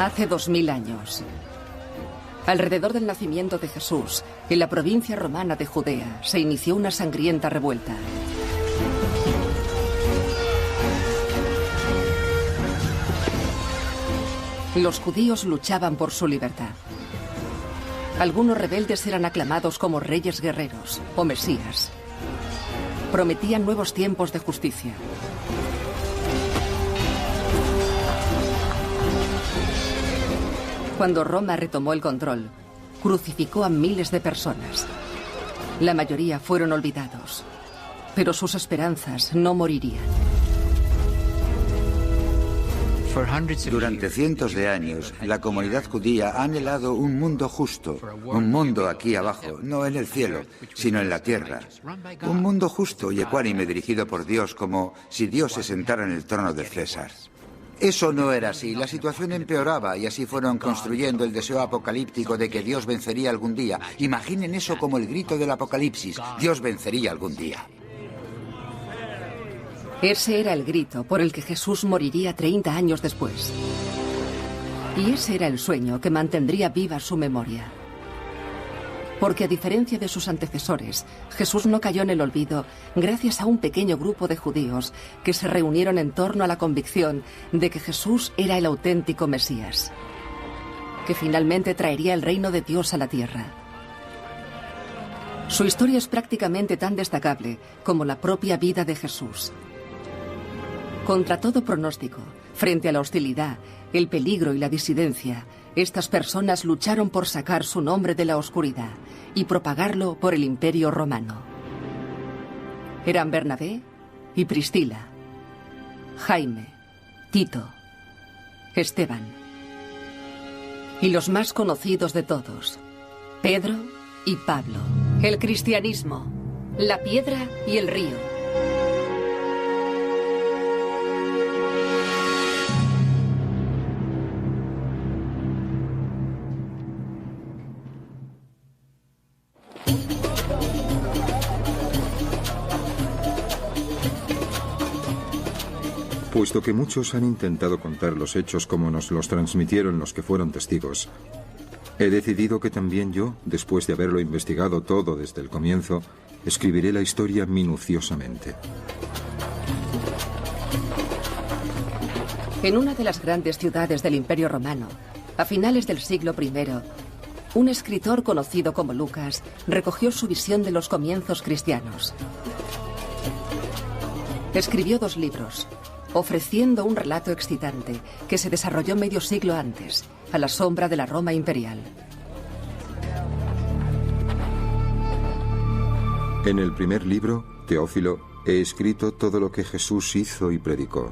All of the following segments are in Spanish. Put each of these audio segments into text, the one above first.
Hace 2000 años, alrededor del nacimiento de Jesús, en la provincia romana de Judea, se inició una sangrienta revuelta. Los judíos luchaban por su libertad. Algunos rebeldes eran aclamados como reyes guerreros o mesías. Prometían nuevos tiempos de justicia. Cuando Roma retomó el control, crucificó a miles de personas. La mayoría fueron olvidados, pero sus esperanzas no morirían. Durante cientos de años, la comunidad judía ha anhelado un mundo justo, un mundo aquí abajo, no en el cielo, sino en la tierra. Un mundo justo y ecuánime dirigido por Dios, como si Dios se sentara en el trono de César. Eso no era así, la situación empeoraba y así fueron construyendo el deseo apocalíptico de que Dios vencería algún día. Imaginen eso como el grito del apocalipsis, Dios vencería algún día. Ese era el grito por el que Jesús moriría 30 años después. Y ese era el sueño que mantendría viva su memoria. Porque a diferencia de sus antecesores, Jesús no cayó en el olvido gracias a un pequeño grupo de judíos que se reunieron en torno a la convicción de que Jesús era el auténtico Mesías, que finalmente traería el reino de Dios a la tierra. Su historia es prácticamente tan destacable como la propia vida de Jesús. Contra todo pronóstico, frente a la hostilidad, el peligro y la disidencia, estas personas lucharon por sacar su nombre de la oscuridad y propagarlo por el Imperio Romano. Eran Bernabé y Priscila, Jaime, Tito, Esteban y los más conocidos de todos, Pedro y Pablo. El cristianismo, la piedra y el río. Puesto que muchos han intentado contar los hechos como nos los transmitieron los que fueron testigos, he decidido que también yo, después de haberlo investigado todo desde el comienzo, escribiré la historia minuciosamente. En una de las grandes ciudades del Imperio Romano, a finales del siglo I, un escritor conocido como Lucas recogió su visión de los comienzos cristianos. Escribió 2 libros, ofreciendo un relato excitante que se desarrolló medio siglo antes, a la sombra de la Roma imperial. En el primer libro, Teófilo, he escrito todo lo que Jesús hizo y predicó.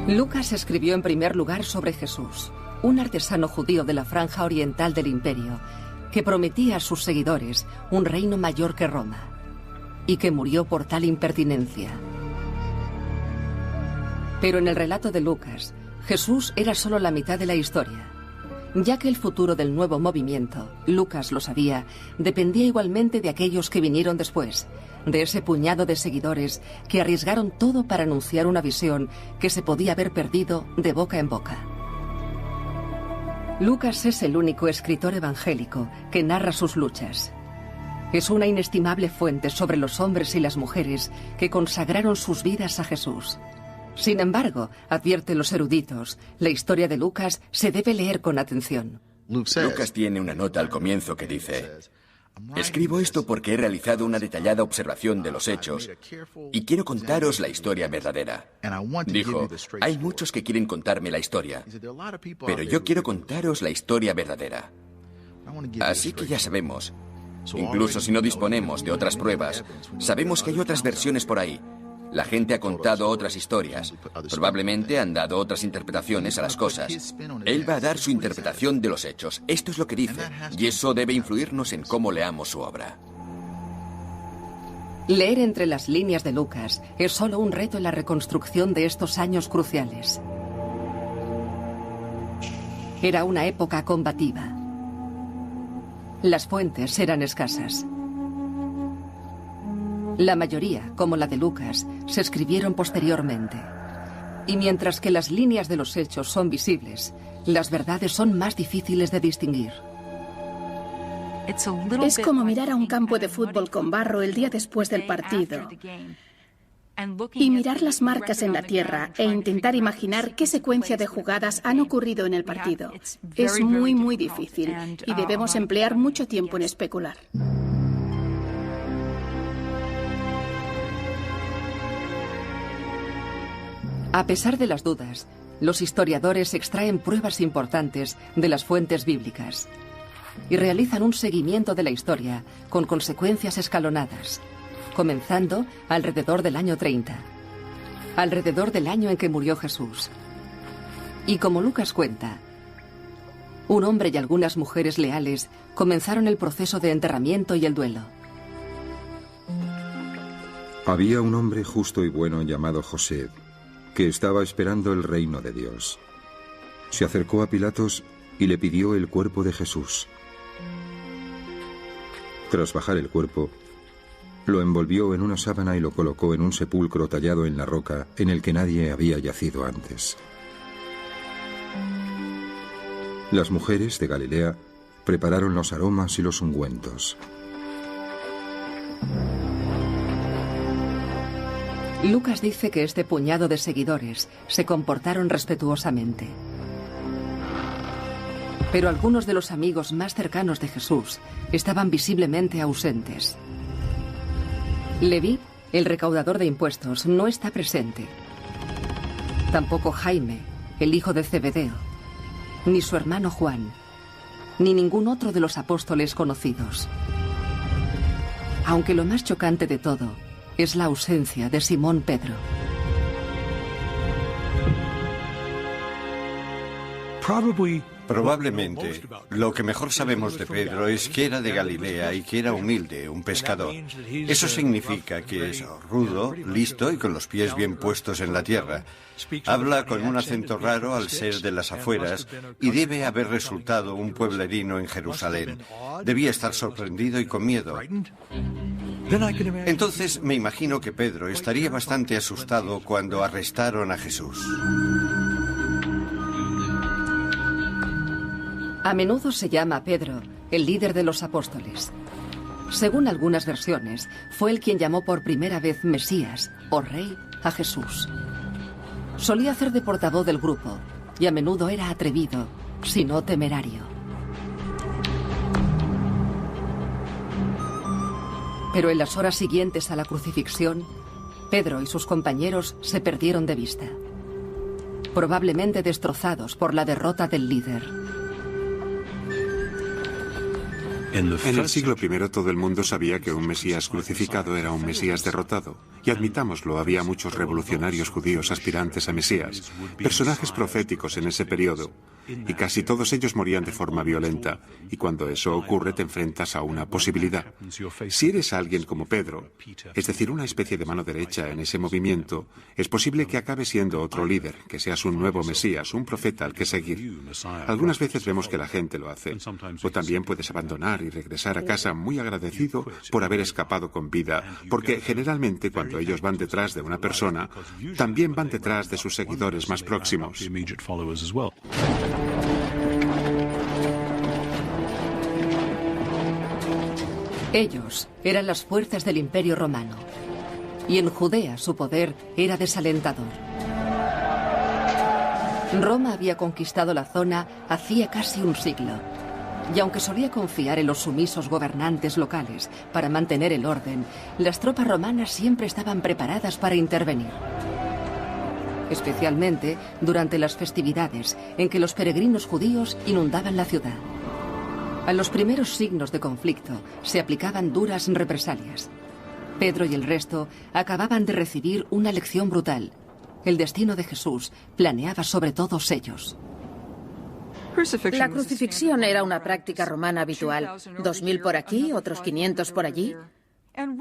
Lucas escribió en primer lugar sobre Jesús, un artesano judío de la franja oriental del imperio, que prometía a sus seguidores un reino mayor que Roma, y que murió por tal impertinencia. Pero en el relato de Lucas, Jesús era solo la mitad de la historia, ya que el futuro del nuevo movimiento, Lucas lo sabía, dependía igualmente de aquellos que vinieron después, de ese puñado de seguidores que arriesgaron todo para anunciar una visión que se podía haber perdido de boca en boca. Lucas es el único escritor evangélico que narra sus luchas. Es una inestimable fuente sobre los hombres y las mujeres que consagraron sus vidas a Jesús. Sin embargo, advierten los eruditos, la historia de Lucas se debe leer con atención. Lucas tiene una nota al comienzo que dice: escribo esto porque he realizado una detallada observación de los hechos y quiero contaros la historia verdadera. Dijo, hay muchos que quieren contarme la historia, pero yo quiero contaros la historia verdadera. Así que ya sabemos, incluso si no disponemos de otras pruebas, sabemos que hay otras versiones por ahí. La gente ha contado otras historias. Probablemente han dado otras interpretaciones a las cosas. Él va a dar su interpretación de los hechos. Esto es lo que dice. Y eso debe influirnos en cómo leamos su obra. Leer entre las líneas de Lucas es solo un reto en la reconstrucción de estos años cruciales. Era una época combativa. Las fuentes eran escasas. La mayoría, como la de Lucas, se escribieron posteriormente. Y mientras que las líneas de los hechos son visibles, las verdades son más difíciles de distinguir. Es como mirar a un campo de fútbol con barro el día después del partido y mirar las marcas en la tierra e intentar imaginar qué secuencia de jugadas han ocurrido en el partido. Es muy, muy difícil y debemos emplear mucho tiempo en especular. A pesar de las dudas, los historiadores extraen pruebas importantes de las fuentes bíblicas y realizan un seguimiento de la historia con consecuencias escalonadas, comenzando alrededor del año 30, alrededor del año en que murió Jesús. Y como Lucas cuenta, un hombre y algunas mujeres leales comenzaron el proceso de enterramiento y el duelo. Había un hombre justo y bueno llamado José, que estaba esperando el reino de Dios. Se acercó a Pilatos y le pidió el cuerpo de Jesús. Tras bajar el cuerpo, lo envolvió en una sábana y lo colocó en un sepulcro tallado en la roca en el que nadie había yacido antes. Las mujeres de Galilea prepararon los aromas y los ungüentos. Lucas dice que este puñado de seguidores se comportaron respetuosamente. Pero algunos de los amigos más cercanos de Jesús estaban visiblemente ausentes. Leví, el recaudador de impuestos, no está presente. Tampoco Jaime, el hijo de Zebedeo, ni su hermano Juan, ni ningún otro de los apóstoles conocidos. Aunque lo más chocante de todo es la ausencia de Simón Pedro. Probablemente, lo que mejor sabemos de Pedro es que era de Galilea y que era humilde, un pescador. Eso significa que es rudo, listo y con los pies bien puestos en la tierra. Habla con un acento raro al ser de las afueras y debe haber resultado un pueblerino en Jerusalén. Debía estar sorprendido y con miedo. Entonces me imagino que Pedro estaría bastante asustado cuando arrestaron a Jesús. A menudo se llama a Pedro el líder de los apóstoles. Según algunas versiones, fue él quien llamó por primera vez Mesías o Rey a Jesús. Solía hacer de portavoz del grupo y a menudo era atrevido, si no temerario. Pero en las horas siguientes a la crucifixión, Pedro y sus compañeros se perdieron de vista, probablemente destrozados por la derrota del líder. En el siglo I todo el mundo sabía que un Mesías crucificado era un Mesías derrotado. Y admitámoslo, había muchos revolucionarios judíos aspirantes a Mesías, personajes proféticos en ese periodo. Y casi todos ellos morían de forma violenta. Y cuando eso ocurre te enfrentas a una posibilidad. Si eres alguien como Pedro, es decir, una especie de mano derecha en ese movimiento, es posible que acabe siendo otro líder, que seas un nuevo Mesías, un profeta al que seguir. Algunas veces vemos que la gente lo hace. O también puedes abandonar y regresar a casa muy agradecido por haber escapado con vida, porque generalmente cuando ellos van detrás de una persona, también van detrás de sus seguidores más próximos. Ellos eran las fuerzas del Imperio Romano, y en Judea su poder era desalentador. Roma había conquistado la zona hacía casi un siglo, y aunque solía confiar en los sumisos gobernantes locales para mantener el orden, las tropas romanas siempre estaban preparadas para intervenir. Especialmente durante las festividades en que los peregrinos judíos inundaban la ciudad. A los primeros signos de conflicto se aplicaban duras represalias. Pedro y el resto acababan de recibir una lección brutal. El destino de Jesús planeaba sobre todos ellos. La crucifixión era una práctica romana habitual. 2000 por aquí, otros 500 por allí.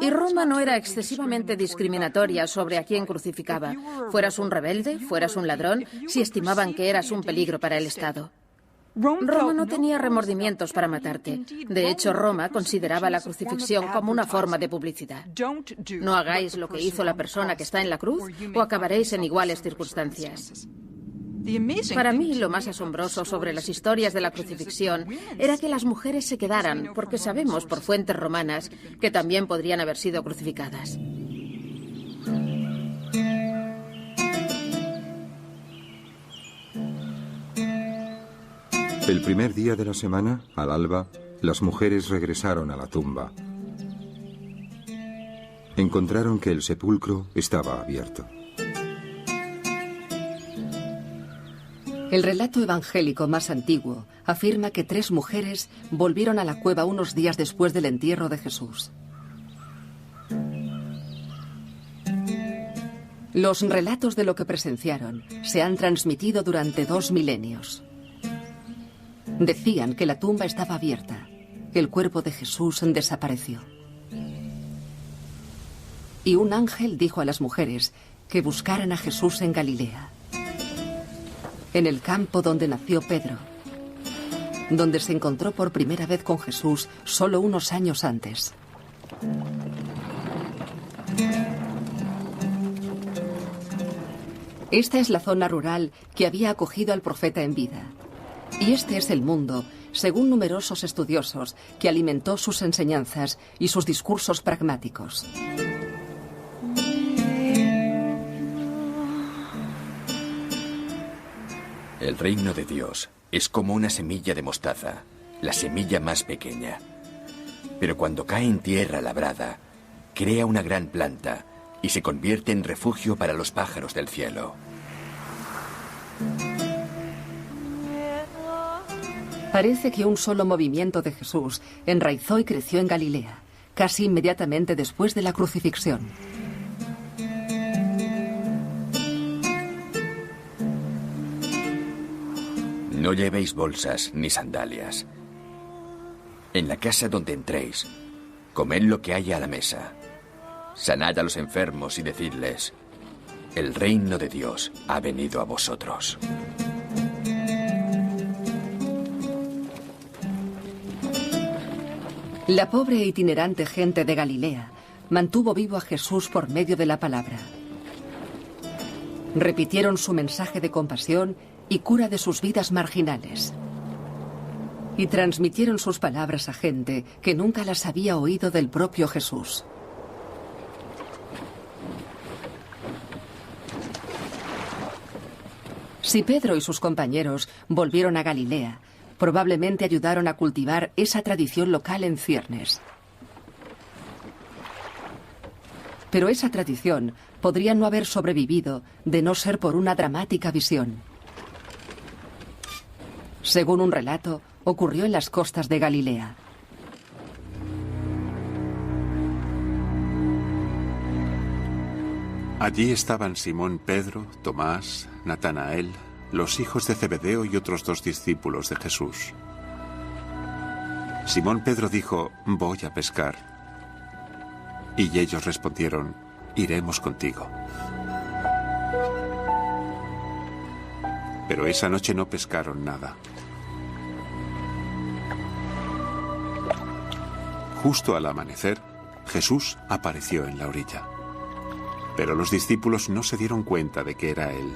Y Roma no era excesivamente discriminatoria sobre a quién crucificaba. Fueras un rebelde, fueras un ladrón, si estimaban que eras un peligro para el Estado. Roma no tenía remordimientos para matarte. De hecho, Roma consideraba la crucifixión como una forma de publicidad. No hagáis lo que hizo la persona que está en la cruz o acabaréis en iguales circunstancias. Para mí, lo más asombroso sobre las historias de la crucifixión era que las mujeres se quedaran, porque sabemos por fuentes romanas que también podrían haber sido crucificadas. El primer día de la semana, al alba, las mujeres regresaron a la tumba. Encontraron que el sepulcro estaba abierto. El relato evangélico más antiguo afirma que 3 mujeres volvieron a la cueva unos días después del entierro de Jesús. Los relatos de lo que presenciaron se han transmitido durante 2 milenios. Decían que la tumba estaba abierta. El cuerpo de Jesús desapareció. Y un ángel dijo a las mujeres que buscaran a Jesús en Galilea, en el campo donde nació Pedro, donde se encontró por primera vez con Jesús solo unos años antes. Esta es la zona rural que había acogido al profeta en vida. Y este es el mundo, según numerosos estudiosos, que alimentó sus enseñanzas y sus discursos pragmáticos. El reino de Dios es como una semilla de mostaza, la semilla más pequeña. Pero cuando cae en tierra labrada, crea una gran planta y se convierte en refugio para los pájaros del cielo. Parece que un solo movimiento de Jesús enraizó y creció en Galilea, casi inmediatamente después de la crucifixión. No llevéis bolsas ni sandalias. En la casa donde entréis, comed lo que haya a la mesa. Sanad a los enfermos y decidles, el reino de Dios ha venido a vosotros. La pobre e itinerante gente de Galilea mantuvo vivo a Jesús por medio de la palabra. Repitieron su mensaje de compasión y cura de sus vidas marginales. Y transmitieron sus palabras a gente que nunca las había oído del propio Jesús. Si Pedro y sus compañeros volvieron a Galilea, probablemente ayudaron a cultivar esa tradición local en ciernes. Pero esa tradición podría no haber sobrevivido de no ser por una dramática visión. Según un relato, ocurrió en las costas de Galilea. Allí estaban Simón Pedro, Tomás, Natanael, los hijos de Zebedeo y otros 2 discípulos de Jesús. Simón Pedro dijo, voy a pescar. Y ellos respondieron, iremos contigo. Pero esa noche no pescaron nada. Justo al amanecer, Jesús apareció en la orilla. Pero los discípulos no se dieron cuenta de que era él.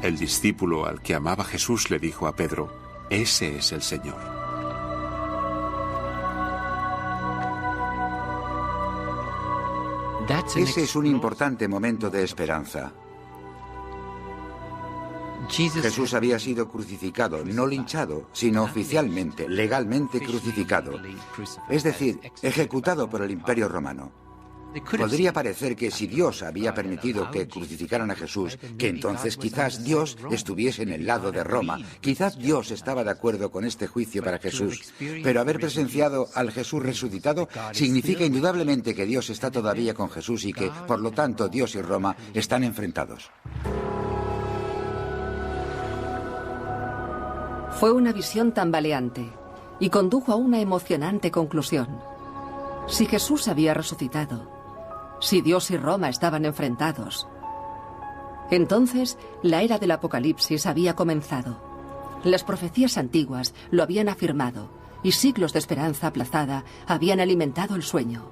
El discípulo al que amaba Jesús le dijo a Pedro, ese es el Señor. Ese es un importante momento de esperanza. Jesús había sido crucificado, no linchado, sino oficialmente, legalmente crucificado. Es decir, ejecutado por el Imperio Romano. Podría parecer que si Dios había permitido que crucificaran a Jesús, que entonces quizás Dios estuviese en el lado de Roma, quizás Dios estaba de acuerdo con este juicio para Jesús. Pero haber presenciado al Jesús resucitado significa indudablemente que Dios está todavía con Jesús y que, por lo tanto, Dios y Roma están enfrentados. Fue una visión tambaleante y condujo a una emocionante conclusión. Si Jesús había resucitado, si Dios y Roma estaban enfrentados, Entonces, la era del Apocalipsis había comenzado. Las profecías antiguas lo habían afirmado y siglos de esperanza aplazada habían alimentado el sueño.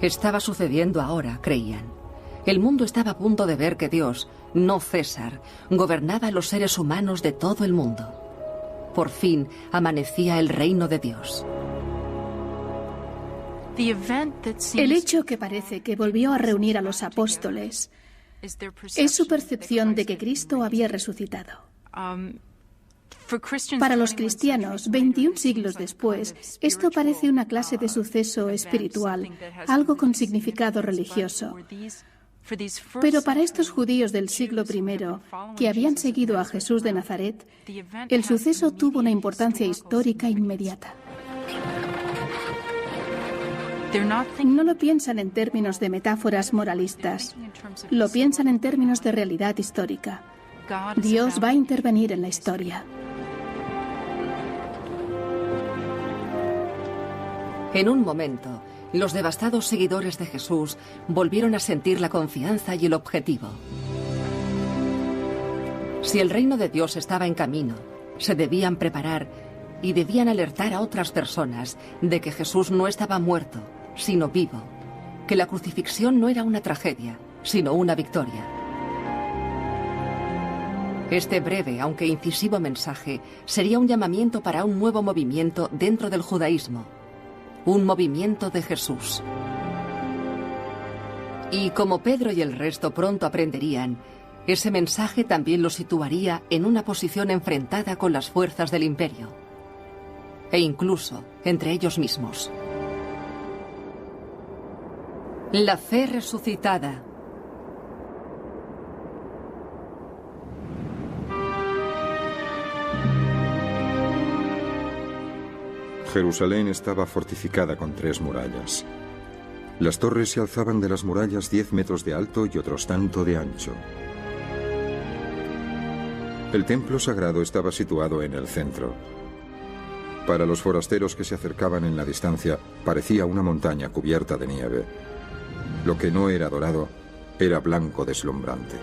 Estaba sucediendo ahora, creían. El mundo estaba a punto de ver que Dios, no César, gobernaba a los seres humanos de todo el mundo. Por fin amanecía el reino de Dios. El hecho que parece que volvió a reunir a los apóstoles es su percepción de que Cristo había resucitado. Para los cristianos, 21 siglos después, esto parece una clase de suceso espiritual, algo con significado religioso. Pero para estos judíos del siglo I, que habían seguido a Jesús de Nazaret, el suceso tuvo una importancia histórica inmediata. No lo piensan en términos de metáforas moralistas, lo piensan en términos de realidad histórica. Dios va a intervenir en la historia. En un momento, los devastados seguidores de Jesús volvieron a sentir la confianza y el objetivo. Si el reino de Dios estaba en camino, se debían preparar y debían alertar a otras personas de que Jesús no estaba muerto, sino vivo, que la crucifixión no era una tragedia, sino una victoria. Este breve, aunque incisivo mensaje sería un llamamiento para un nuevo movimiento dentro del judaísmo, un movimiento de Jesús. Y como Pedro y el resto pronto aprenderían, ese mensaje también los situaría en una posición enfrentada con las fuerzas del imperio, e incluso entre ellos mismos. La fe resucitada. Jerusalén estaba fortificada con 3 murallas. Las torres se alzaban de las murallas 10 metros de alto y otros tanto de ancho. El templo sagrado estaba situado en el centro. Para los forasteros que se acercaban en la distancia, parecía una montaña cubierta de nieve. Lo que no era dorado, era blanco deslumbrante.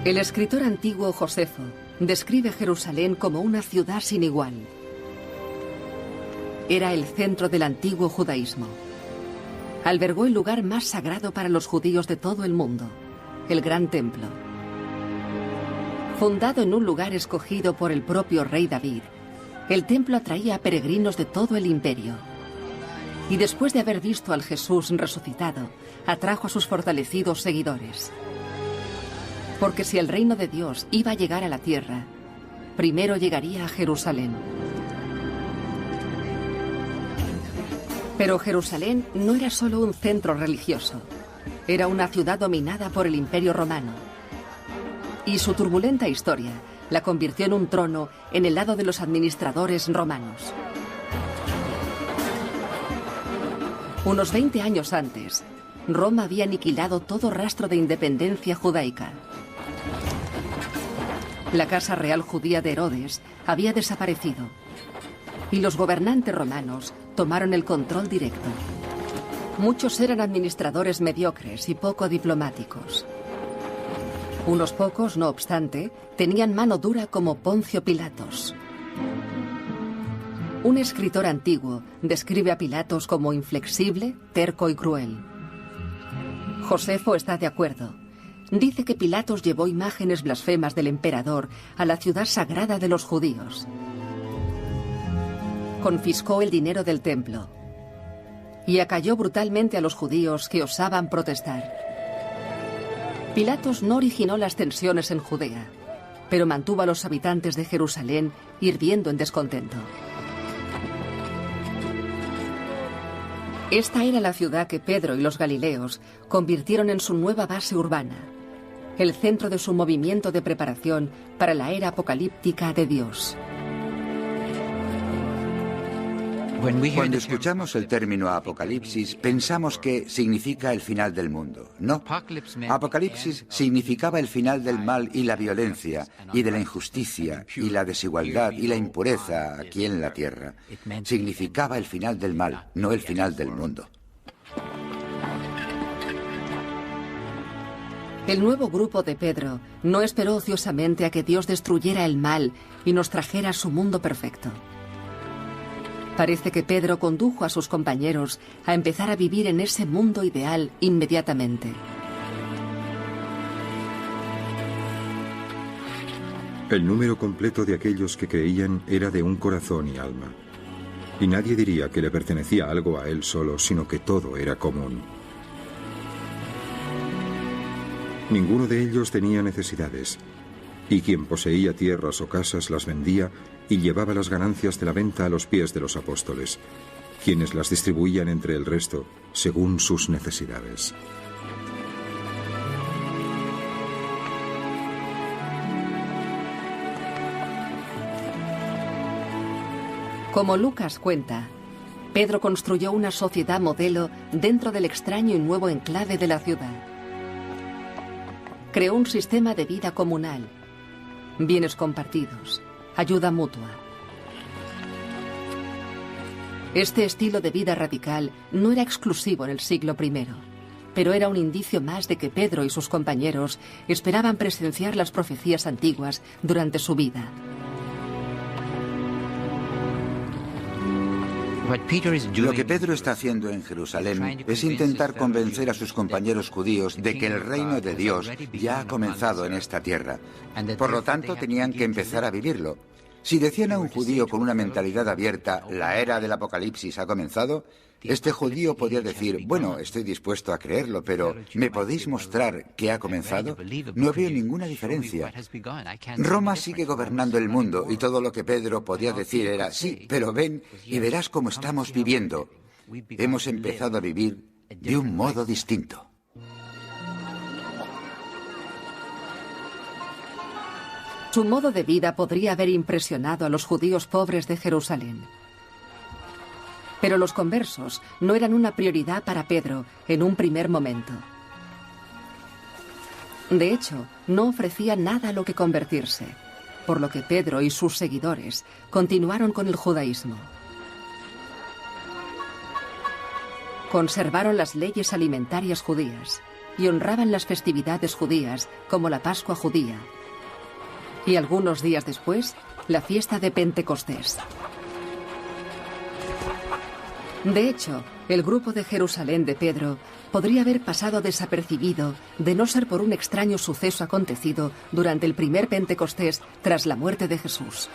El escritor antiguo Josefo describe Jerusalén como una ciudad sin igual. Era el centro del antiguo judaísmo. Albergó el lugar más sagrado para los judíos de todo el mundo, el Gran Templo. Fundado en un lugar escogido por el propio rey David, el templo atraía a peregrinos de todo el imperio. Y después de haber visto al Jesús resucitado, atrajo a sus fortalecidos seguidores. Porque si el reino de Dios iba a llegar a la tierra, primero llegaría a Jerusalén. Pero Jerusalén no era solo un centro religioso, era una ciudad dominada por el Imperio Romano. Y su turbulenta historia la convirtió en un trono en el lado de los administradores romanos. Unos 20 años antes, Roma había aniquilado todo rastro de independencia judaica. La casa real judía de Herodes había desaparecido y los gobernantes romanos tomaron el control directo. Muchos eran administradores mediocres y poco diplomáticos. Unos pocos, no obstante, tenían mano dura como Poncio Pilatos. Un escritor antiguo describe a Pilatos como inflexible, terco y cruel. Josefo está de acuerdo. Dice que Pilatos llevó imágenes blasfemas del emperador a la ciudad sagrada de los judíos. Confiscó el dinero del templo y acalló brutalmente a los judíos que osaban protestar. Pilatos no originó las tensiones en Judea, pero mantuvo a los habitantes de Jerusalén hirviendo en descontento. Esta era la ciudad que Pedro y los galileos convirtieron en su nueva base urbana, el centro de su movimiento de preparación para la era apocalíptica de Dios. Cuando escuchamos el término apocalipsis, pensamos que significa el final del mundo. No. Apocalipsis significaba el final del mal y la violencia, y de la injusticia, y la desigualdad, y la impureza aquí en la tierra. Significaba el final del mal, no el final del mundo. El nuevo grupo de Pedro no esperó ociosamente a que Dios destruyera el mal y nos trajera su mundo perfecto. Parece que Pedro condujo a sus compañeros a empezar a vivir en ese mundo ideal inmediatamente. El número completo de aquellos que creían era de un corazón y alma. Y nadie diría que le pertenecía algo a él solo, sino que todo era común. Ninguno de ellos tenía necesidades, y quien poseía tierras o casas las vendía y llevaba las ganancias de la venta a los pies de los apóstoles, quienes las distribuían entre el resto según sus necesidades. Como Lucas cuenta, Pedro construyó una sociedad modelo dentro del extraño y nuevo enclave de la ciudad. Creó un sistema de vida comunal, bienes compartidos, ayuda mutua. Este estilo de vida radical no era exclusivo en el siglo I, pero era un indicio más de que Pedro y sus compañeros esperaban presenciar las profecías antiguas durante su vida. Lo que Pedro está haciendo en Jerusalén es intentar convencer a sus compañeros judíos de que el reino de Dios ya ha comenzado en esta tierra. Por lo tanto, tenían que empezar a vivirlo. Si decían a un judío con una mentalidad abierta, la era del Apocalipsis ha comenzado, este judío podía decir, bueno, estoy dispuesto a creerlo, pero ¿me podéis mostrar qué ha comenzado? No veo ninguna diferencia. Roma sigue gobernando el mundo y todo lo que Pedro podía decir era, sí, pero ven y verás cómo estamos viviendo. Hemos empezado a vivir de un modo distinto. Su modo de vida podría haber impresionado a los judíos pobres de Jerusalén. Pero los conversos no eran una prioridad para Pedro en un primer momento. De hecho, no ofrecía nada a lo que convertirse, por lo que Pedro y sus seguidores continuaron con el judaísmo. Conservaron las leyes alimentarias judías y honraban las festividades judías como la Pascua judía y algunos días después la fiesta de Pentecostés. De hecho, el grupo de Jerusalén de Pedro podría haber pasado desapercibido de no ser por un extraño suceso acontecido durante el primer Pentecostés tras la muerte de Jesús.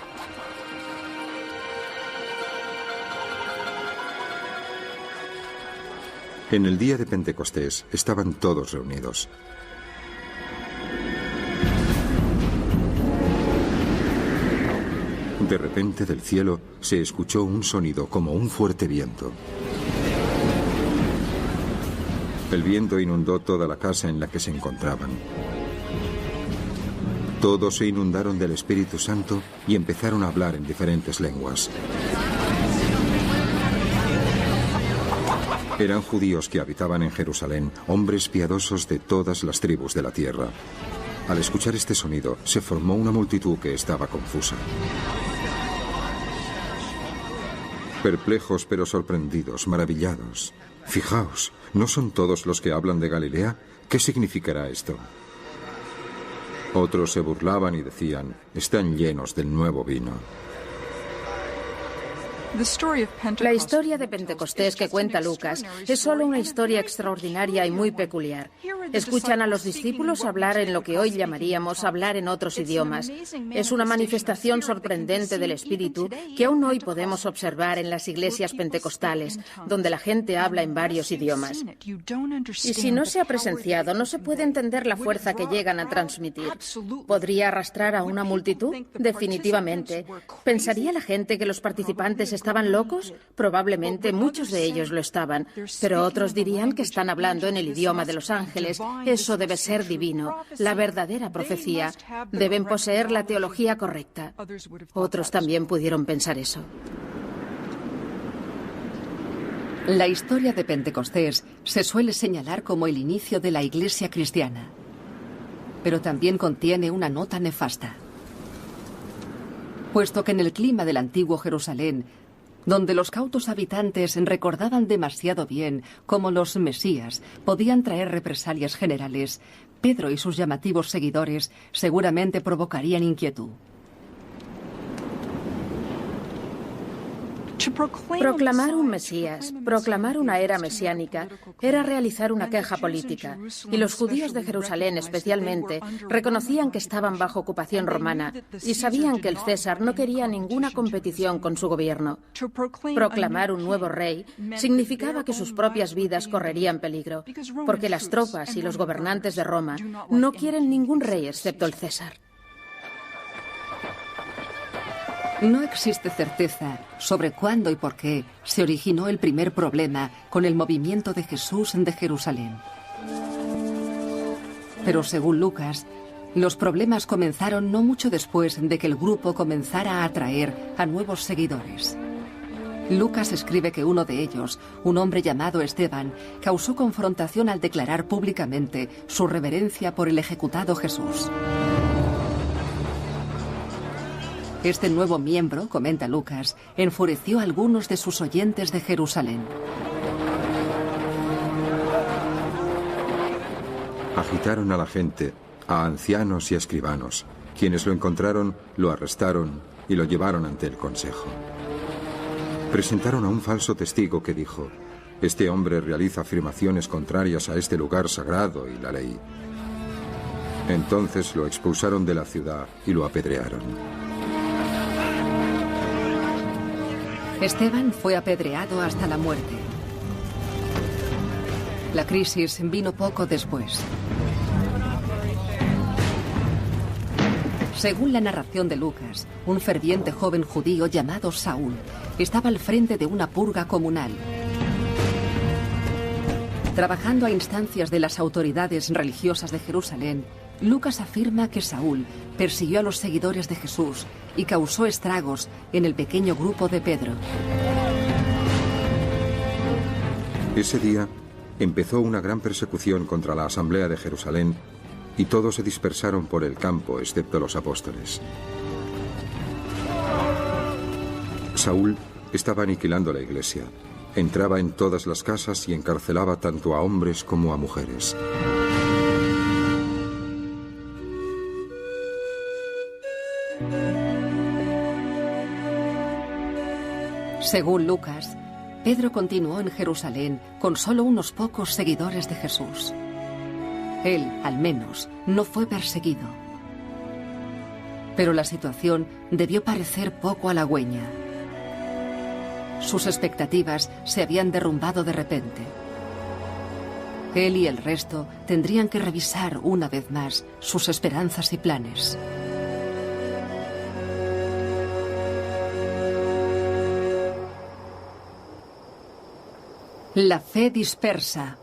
En el día de Pentecostés estaban todos reunidos. De repente del cielo se escuchó un sonido como un fuerte viento. El viento inundó toda la casa en la que se encontraban. Todos se inundaron del Espíritu Santo y empezaron a hablar en diferentes lenguas. Eran judíos que habitaban en Jerusalén, hombres piadosos de todas las tribus de la tierra. Al escuchar este sonido, se formó una multitud que estaba confusa. Perplejos pero sorprendidos, maravillados. Fijaos, ¿no son todos los que hablan de Galilea? ¿Qué significará esto? Otros se burlaban y decían, están llenos del nuevo vino. La historia de Pentecostés que cuenta Lucas es solo una historia extraordinaria y muy peculiar. Escuchan a los discípulos hablar en lo que hoy llamaríamos hablar en otros idiomas. Es una manifestación sorprendente del Espíritu que aún hoy podemos observar en las iglesias pentecostales, donde la gente habla en varios idiomas. Y si no se ha presenciado, no se puede entender la fuerza que llegan a transmitir. ¿Podría arrastrar a una multitud? Definitivamente. ¿Pensaría la gente que los participantes estaban locos? Probablemente muchos de ellos lo estaban, pero otros dirían que están hablando en el idioma de los ángeles. Eso debe ser divino, la verdadera profecía. Deben poseer la teología correcta. Otros también pudieron pensar eso. La historia de Pentecostés se suele señalar como el inicio de la iglesia cristiana, pero también contiene una nota nefasta. Puesto que en el clima del antiguo Jerusalén Donde los cautos habitantes recordaban demasiado bien cómo los mesías podían traer represalias generales, Pedro y sus llamativos seguidores seguramente provocarían inquietud. Proclamar un Mesías, proclamar una era mesiánica, era realizar una queja política, y los judíos de Jerusalén especialmente reconocían que estaban bajo ocupación romana y sabían que el César no quería ninguna competición con su gobierno. Proclamar un nuevo rey significaba que sus propias vidas correrían peligro, porque las tropas y los gobernantes de Roma no quieren ningún rey excepto el César. No existe certeza sobre cuándo y por qué se originó el primer problema con el movimiento de Jesús de Jerusalén. Pero según Lucas, los problemas comenzaron no mucho después de que el grupo comenzara a atraer a nuevos seguidores. Lucas escribe que uno de ellos, un hombre llamado Esteban, causó confrontación al declarar públicamente su reverencia por el ejecutado Jesús. Este nuevo miembro, comenta Lucas, enfureció a algunos de sus oyentes de Jerusalén. Agitaron a la gente, a ancianos y a escribanos. Quienes lo encontraron, lo arrestaron y lo llevaron ante el consejo. Presentaron a un falso testigo que dijo: «Este hombre realiza afirmaciones contrarias a este lugar sagrado y la ley». Entonces lo expulsaron de la ciudad y lo apedrearon. Esteban fue apedreado hasta la muerte. La crisis vino poco después. Según la narración de Lucas, un ferviente joven judío llamado Saúl estaba al frente de una purga comunal. Trabajando a instancias de las autoridades religiosas de Jerusalén, Lucas afirma que Saúl persiguió a los seguidores de Jesús y causó estragos en el pequeño grupo de Pedro. Ese día empezó una gran persecución contra la asamblea de Jerusalén y todos se dispersaron por el campo excepto los apóstoles. Saúl estaba aniquilando la iglesia. Entraba en todas las casas y encarcelaba tanto a hombres como a mujeres. Según Lucas, Pedro continuó en Jerusalén con solo unos pocos seguidores de Jesús. Él, al menos, no fue perseguido. Pero la situación debió parecer poco halagüeña. Sus expectativas se habían derrumbado de repente. Él y el resto tendrían que revisar una vez más sus esperanzas y planes. La fe dispersa.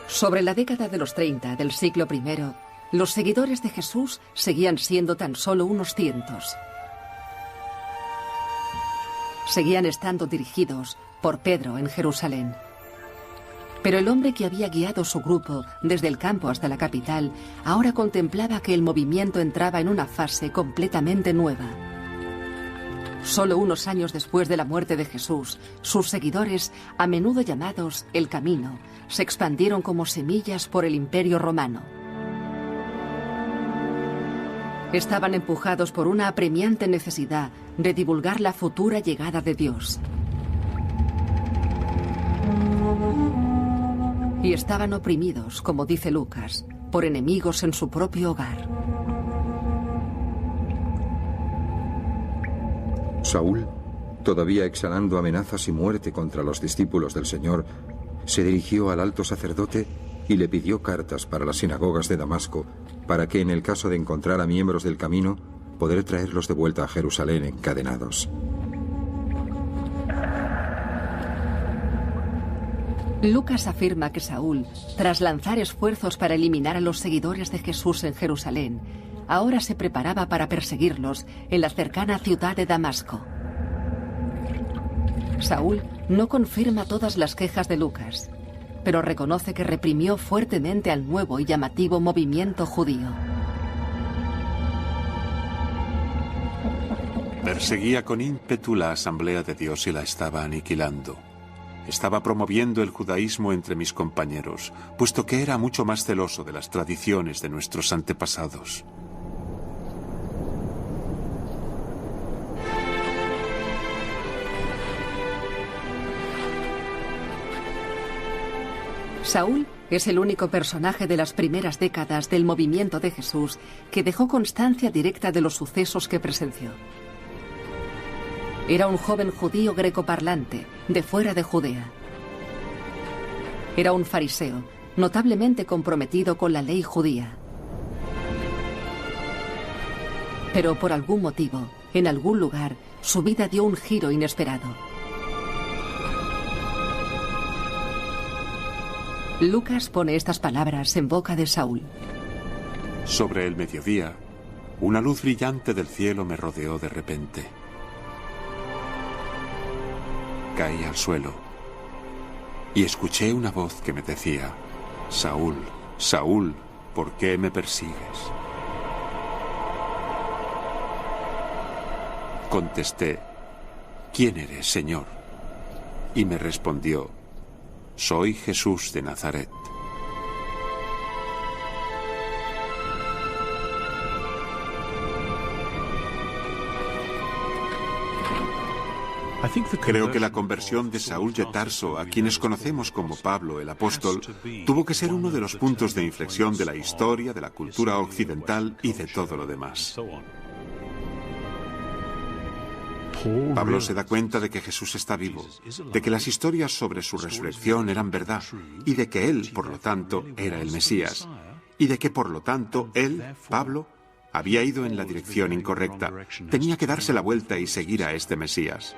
Sobre la década de los 30 del siglo I, los seguidores de Jesús seguían siendo tan solo unos cientos. Seguían estando dirigidos por Pedro en Jerusalén. Pero el hombre que había guiado su grupo desde el campo hasta la capital ahora contemplaba que el movimiento entraba en una fase completamente nueva. Solo unos años después de la muerte de Jesús, sus seguidores, a menudo llamados el Camino, se expandieron como semillas por el Imperio Romano. Estaban empujados por una apremiante necesidad de divulgar la futura llegada de Dios. Y estaban oprimidos, como dice Lucas, por enemigos en su propio hogar. Saúl, todavía exhalando amenazas y muerte contra los discípulos del Señor, se dirigió al alto sacerdote y le pidió cartas para las sinagogas de Damasco, para que en el caso de encontrar a miembros del camino, poder traerlos de vuelta a Jerusalén encadenados. Lucas afirma que Saúl, tras lanzar esfuerzos para eliminar a los seguidores de Jesús en Jerusalén, ahora se preparaba para perseguirlos en la cercana ciudad de Damasco. Saúl no confirma todas las quejas de Lucas. pero reconoce que reprimió fuertemente al nuevo y llamativo movimiento judío. Perseguía con ímpetu la Asamblea de Dios y la estaba aniquilando. Estaba promoviendo el judaísmo entre mis compañeros, puesto que era mucho más celoso de las tradiciones de nuestros antepasados. Saúl es el único personaje de las primeras décadas del movimiento de Jesús que dejó constancia directa de los sucesos que presenció. Era un joven judío grecoparlante, de fuera de Judea. Era un fariseo, notablemente comprometido con la ley judía. Pero por algún motivo, en algún lugar, su vida dio un giro inesperado. Lucas pone estas palabras en boca de Saúl. Sobre el mediodía, una luz brillante del cielo me rodeó de repente. Caí al suelo y escuché una voz que me decía: Saúl, Saúl, ¿por qué me persigues? Contesté: ¿quién eres, Señor? Y me respondió: soy Jesús de Nazaret. Creo que la conversión de Saúl de Tarso, a quienes conocemos como Pablo el apóstol, tuvo que ser uno de los puntos de inflexión de la historia, de la cultura occidental y de todo lo demás. Pablo se da cuenta de que Jesús está vivo, de que las historias sobre su resurrección eran verdad, y de que él, por lo tanto, era el Mesías, y de que, por lo tanto, él, Pablo, había ido en la dirección incorrecta. Tenía que darse la vuelta y seguir a este Mesías.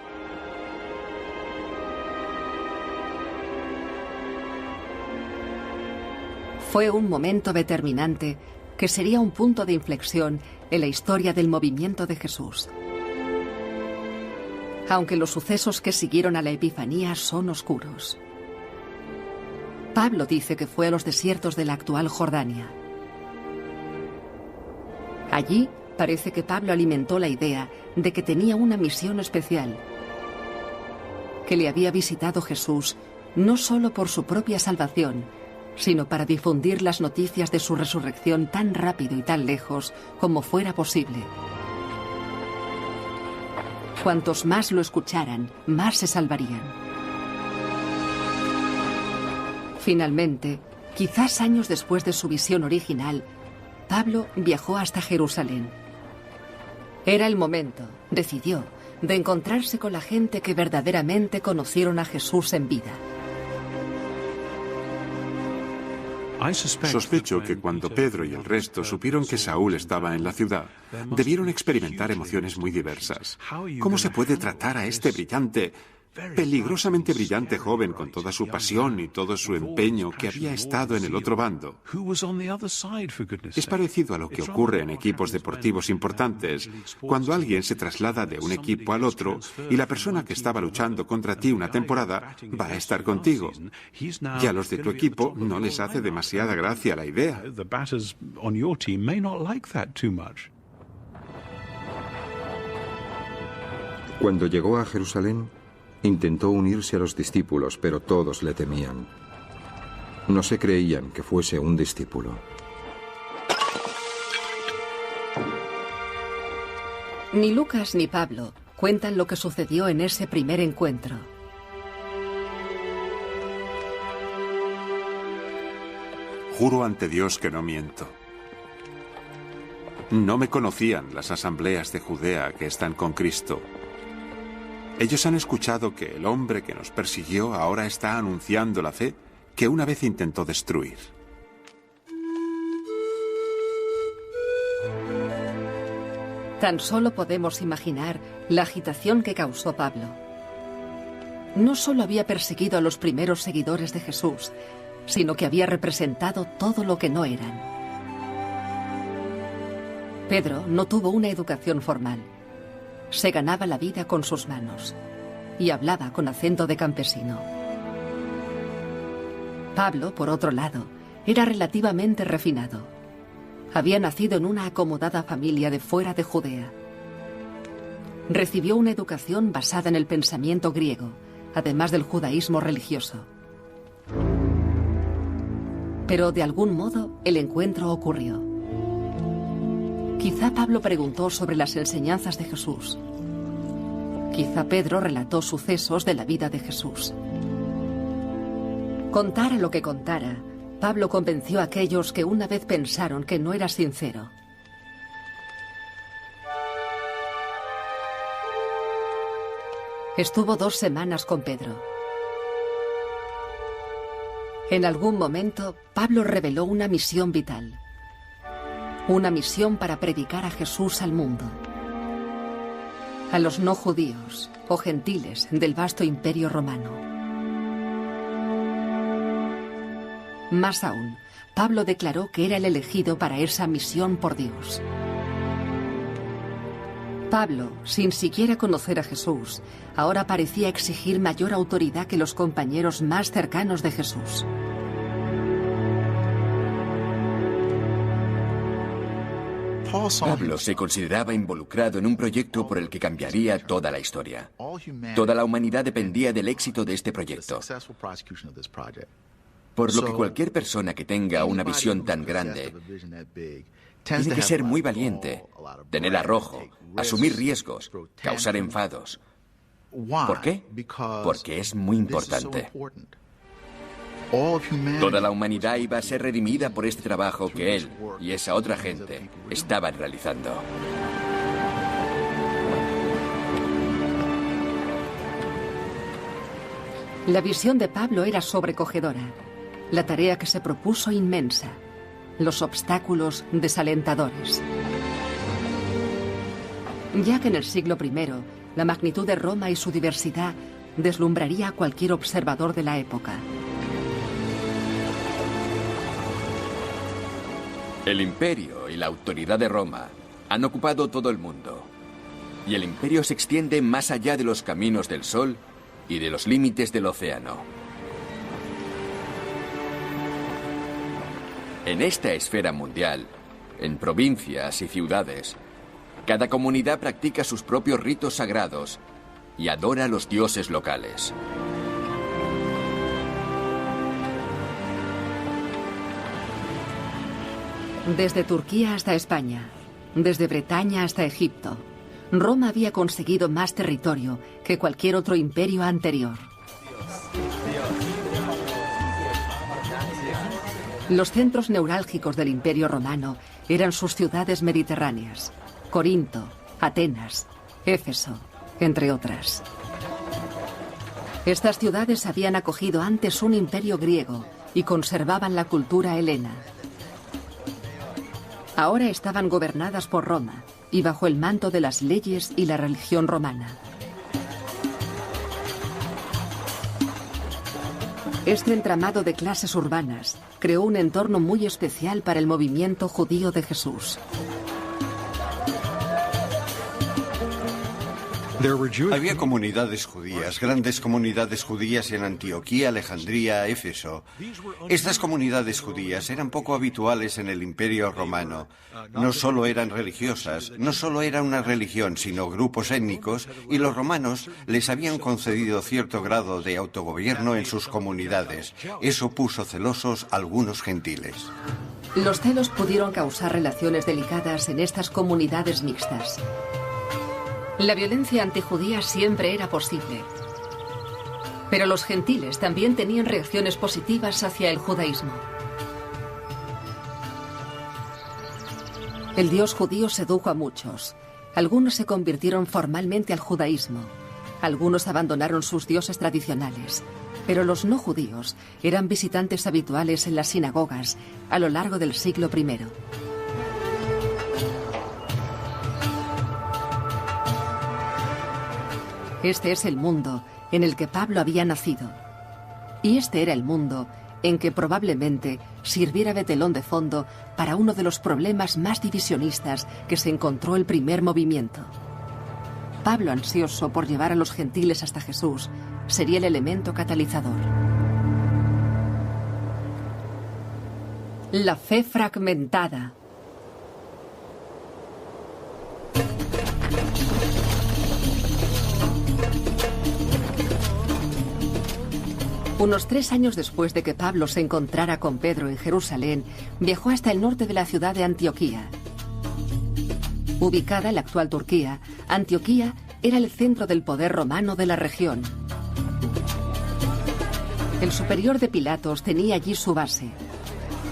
Fue un momento determinante que sería un punto de inflexión en la historia del movimiento de Jesús. Aunque los sucesos que siguieron a la Epifanía son oscuros. Pablo dice que fue a los desiertos de la actual Jordania. Allí parece que Pablo alimentó la idea de que tenía una misión especial, que le había visitado Jesús no solo por su propia salvación, sino para difundir las noticias de su resurrección tan rápido y tan lejos como fuera posible. Cuantos más lo escucharan, más se salvarían. Finalmente, quizás años después de su visión original, Pablo viajó hasta Jerusalén. Era el momento, decidió, de encontrarse con la gente que verdaderamente conocieron a Jesús en vida. Sospecho que cuando Pedro y el resto supieron que Saúl estaba en la ciudad, debieron experimentar emociones muy diversas. ¿Cómo se puede tratar a este brillante, peligrosamente brillante joven con toda su pasión y todo su empeño que había estado en el otro bando? Es parecido a lo que ocurre en equipos deportivos importantes, cuando alguien se traslada de un equipo al otro y la persona que estaba luchando contra ti una temporada va a estar contigo. Y a los de tu equipo no les hace demasiada gracia la idea. Cuando llegó a Jerusalén, intentó unirse a los discípulos, pero todos le temían. No se creían que fuese un discípulo. Ni Lucas ni Pablo cuentan lo que sucedió en ese primer encuentro. Juro ante Dios que no miento. No me conocían las asambleas de Judea que están con Cristo. Ellos han escuchado que el hombre que nos persiguió ahora está anunciando la fe que una vez intentó destruir. Tan solo podemos imaginar la agitación que causó Pablo. No solo había perseguido a los primeros seguidores de Jesús, sino que había representado todo lo que no eran. Pedro no tuvo una educación formal. Se ganaba la vida con sus manos y hablaba con acento de campesino. Pablo, por otro lado, era relativamente refinado. Había nacido en una acomodada familia de fuera de Judea. Recibió una educación basada en el pensamiento griego, además del judaísmo religioso. Pero de algún modo el encuentro ocurrió. Quizá Pablo preguntó sobre las enseñanzas de Jesús. Quizá Pedro relató sucesos de la vida de Jesús. Contara lo que contara, Pablo convenció a aquellos que una vez pensaron que no era sincero. Estuvo 2 semanas con Pedro. En algún momento, Pablo reveló una misión vital. Una misión para predicar a Jesús al mundo. A los no judíos o gentiles del vasto imperio romano. Más aún, Pablo declaró que era el elegido para esa misión por Dios. Pablo, sin siquiera conocer a Jesús, ahora parecía exigir mayor autoridad que los compañeros más cercanos de Jesús. Pablo se consideraba involucrado en un proyecto por el que cambiaría toda la historia. Toda la humanidad dependía del éxito de este proyecto. Por lo que cualquier persona que tenga una visión tan grande tiene que ser muy valiente, tener arrojo, asumir riesgos, causar enfados. ¿Por qué? Porque es muy importante. Toda la humanidad iba a ser redimida por este trabajo que él y esa otra gente estaban realizando. La visión de Pablo era sobrecogedora. La tarea que se propuso inmensa. Los obstáculos desalentadores. Ya que en el siglo I, la magnitud de Roma y su diversidad deslumbraría a cualquier observador de la época. El imperio y la autoridad de Roma han ocupado todo el mundo. Y el imperio se extiende más allá de los caminos del sol y de los límites del océano. En esta esfera mundial, en provincias y ciudades, cada comunidad practica sus propios ritos sagrados y adora a los dioses locales. Desde Turquía hasta España, desde Bretaña hasta Egipto, Roma había conseguido más territorio que cualquier otro imperio anterior. Los centros neurálgicos del Imperio Romano eran sus ciudades mediterráneas: Corinto, Atenas, Éfeso, entre otras. Estas ciudades habían acogido antes un imperio griego y conservaban la cultura helena. Ahora estaban gobernadas por Roma y bajo el manto de las leyes y la religión romana. Este entramado de clases urbanas creó un entorno muy especial para el movimiento judío de Jesús. Había comunidades judías, grandes comunidades judías en Antioquía, Alejandría, Éfeso. Estas comunidades judías eran poco habituales en el Imperio Romano. No solo eran religiosas, no solo era una religión, sino grupos étnicos, y los romanos les habían concedido cierto grado de autogobierno en sus comunidades. Eso puso celosos a algunos gentiles. Los celos pudieron causar relaciones delicadas en estas comunidades mixtas. La violencia antijudía siempre era posible. Pero los gentiles también tenían reacciones positivas hacia el judaísmo. El Dios judío sedujo a muchos. Algunos se convirtieron formalmente al judaísmo. Algunos abandonaron sus dioses tradicionales. Pero los no judíos eran visitantes habituales en las sinagogas a lo largo del siglo I. Este es el mundo en el que Pablo había nacido. Y este era el mundo en que probablemente sirviera de telón de fondo para uno de los problemas más divisionistas que se encontró el primer movimiento. Pablo, ansioso por llevar a los gentiles hasta Jesús, sería el elemento catalizador. La fe fragmentada. Unos 3 años después de que Pablo se encontrara con Pedro en Jerusalén, viajó hasta el norte de la ciudad de Antioquía. Ubicada en la actual Turquía, Antioquía era el centro del poder romano de la región. El superior de Pilatos tenía allí su base,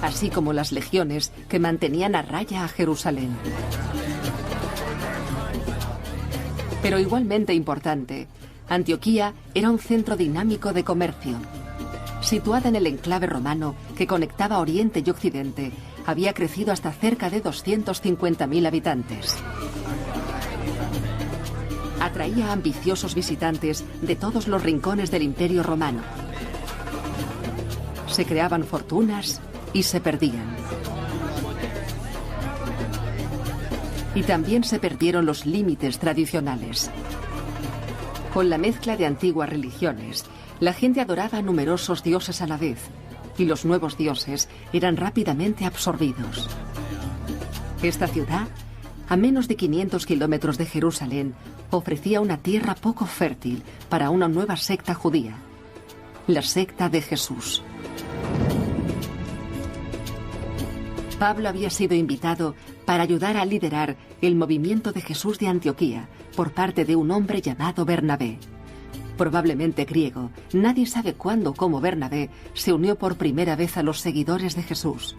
así como las legiones que mantenían a raya a Jerusalén. Pero igualmente importante, Antioquía era un centro dinámico de comercio. Situada en el enclave romano que conectaba Oriente y Occidente, había crecido hasta cerca de 250.000 habitantes. Atraía a ambiciosos visitantes de todos los rincones del Imperio Romano. Se creaban fortunas y se perdían. Y también se perdieron los límites tradicionales. Con la mezcla de antiguas religiones, la gente adoraba a numerosos dioses a la vez, y los nuevos dioses eran rápidamente absorbidos. Esta ciudad, a menos de 500 kilómetros de Jerusalén, ofrecía una tierra poco fértil para una nueva secta judía, la secta de Jesús. Pablo había sido invitado para ayudar a liderar el movimiento de Jesús de Antioquía por parte de un hombre llamado Bernabé. Probablemente griego, nadie sabe cuándo o cómo Bernabé se unió por primera vez a los seguidores de Jesús.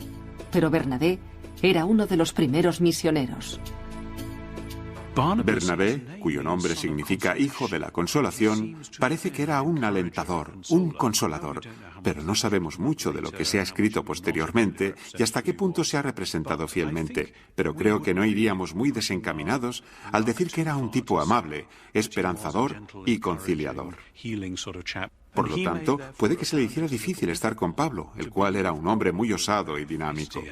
Pero Bernabé era uno de los primeros misioneros. Bernabé, cuyo nombre significa hijo de la consolación, parece que era un alentador, un consolador, pero no sabemos mucho de lo que se ha escrito posteriormente y hasta qué punto se ha representado fielmente, pero creo que no iríamos muy desencaminados al decir que era un tipo amable, esperanzador y conciliador. Por lo tanto, puede que se le hiciera difícil estar con Pablo, el cual era un hombre muy osado y dinámico.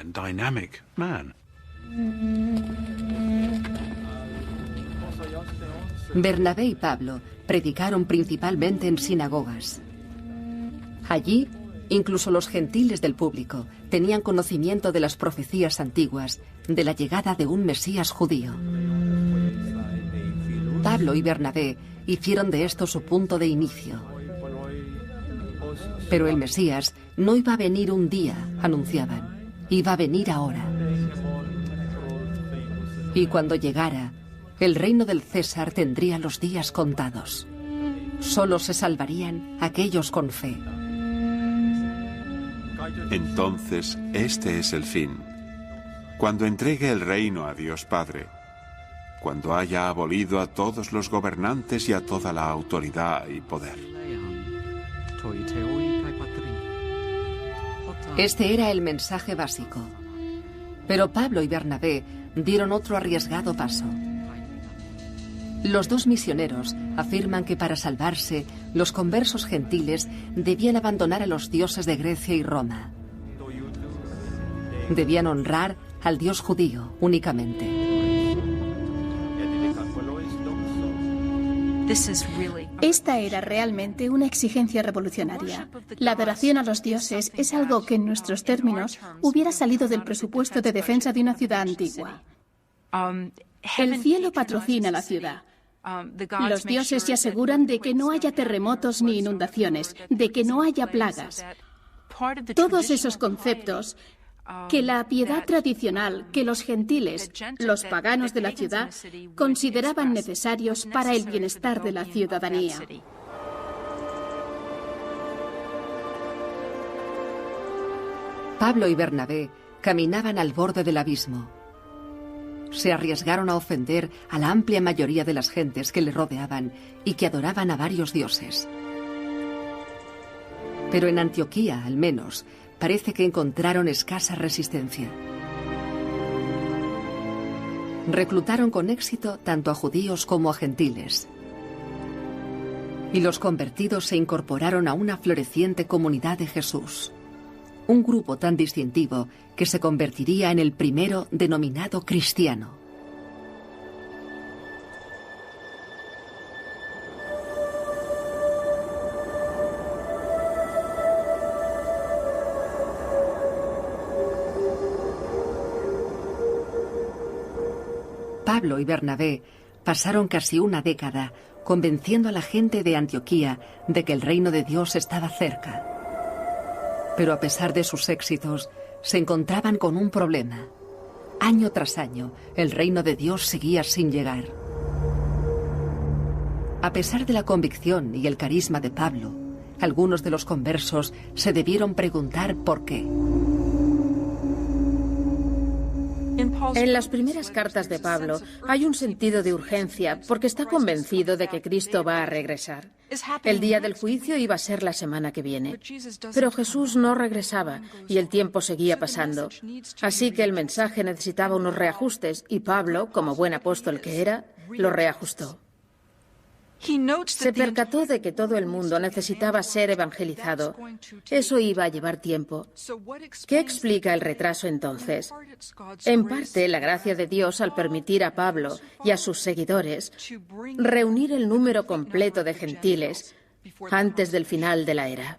Bernabé y Pablo predicaron principalmente en sinagogas. Allí, incluso los gentiles del público tenían conocimiento de las profecías antiguas de la llegada de un Mesías judío. Pablo y Bernabé hicieron de esto su punto de inicio. Pero el Mesías no iba a venir un día, anunciaban, iba a venir ahora. Y cuando llegara, el reino del César tendría los días contados. Solo se salvarían aquellos con fe. Entonces, este es el fin. Cuando entregue el reino a Dios Padre, cuando haya abolido a todos los gobernantes y a toda la autoridad y poder. Este era el mensaje básico. Pero Pablo y Bernabé dieron otro arriesgado paso. Los dos misioneros afirman que para salvarse, los conversos gentiles debían abandonar a los dioses de Grecia y Roma. Debían honrar al Dios judío únicamente. Esta era realmente una exigencia revolucionaria. La adoración a los dioses es algo que en nuestros términos hubiera salido del presupuesto de defensa de una ciudad antigua. El cielo patrocina la ciudad. Los dioses se aseguran de que no haya terremotos ni inundaciones, de que no haya plagas. Todos esos conceptos que la piedad tradicional, que los gentiles, los paganos de la ciudad, consideraban necesarios para el bienestar de la ciudadanía. Pablo y Bernabé caminaban al borde del abismo. Se arriesgaron a ofender a la amplia mayoría de las gentes que le rodeaban y que adoraban a varios dioses. Pero en Antioquía, al menos, parece que encontraron escasa resistencia. Reclutaron con éxito tanto a judíos como a gentiles. Y los convertidos se incorporaron a una floreciente comunidad de Jesús. Un grupo tan distintivo que se convertiría en el primero denominado cristiano. Pablo y Bernabé pasaron casi una década convenciendo a la gente de Antioquía de que el reino de Dios estaba cerca. Pero a pesar de sus éxitos, se encontraban con un problema. Año tras año, el reino de Dios seguía sin llegar. A pesar de la convicción y el carisma de Pablo, algunos de los conversos se debieron preguntar por qué. En las primeras cartas de Pablo hay un sentido de urgencia porque está convencido de que Cristo va a regresar. El día del juicio iba a ser la semana que viene. Pero Jesús no regresaba y el tiempo seguía pasando. Así que el mensaje necesitaba unos reajustes y Pablo, como buen apóstol que era, lo reajustó. Se percató de que todo el mundo necesitaba ser evangelizado. Eso iba a llevar tiempo. ¿Qué explica el retraso entonces? En parte, la gracia de Dios al permitir a Pablo y a sus seguidores reunir el número completo de gentiles antes del final de la era.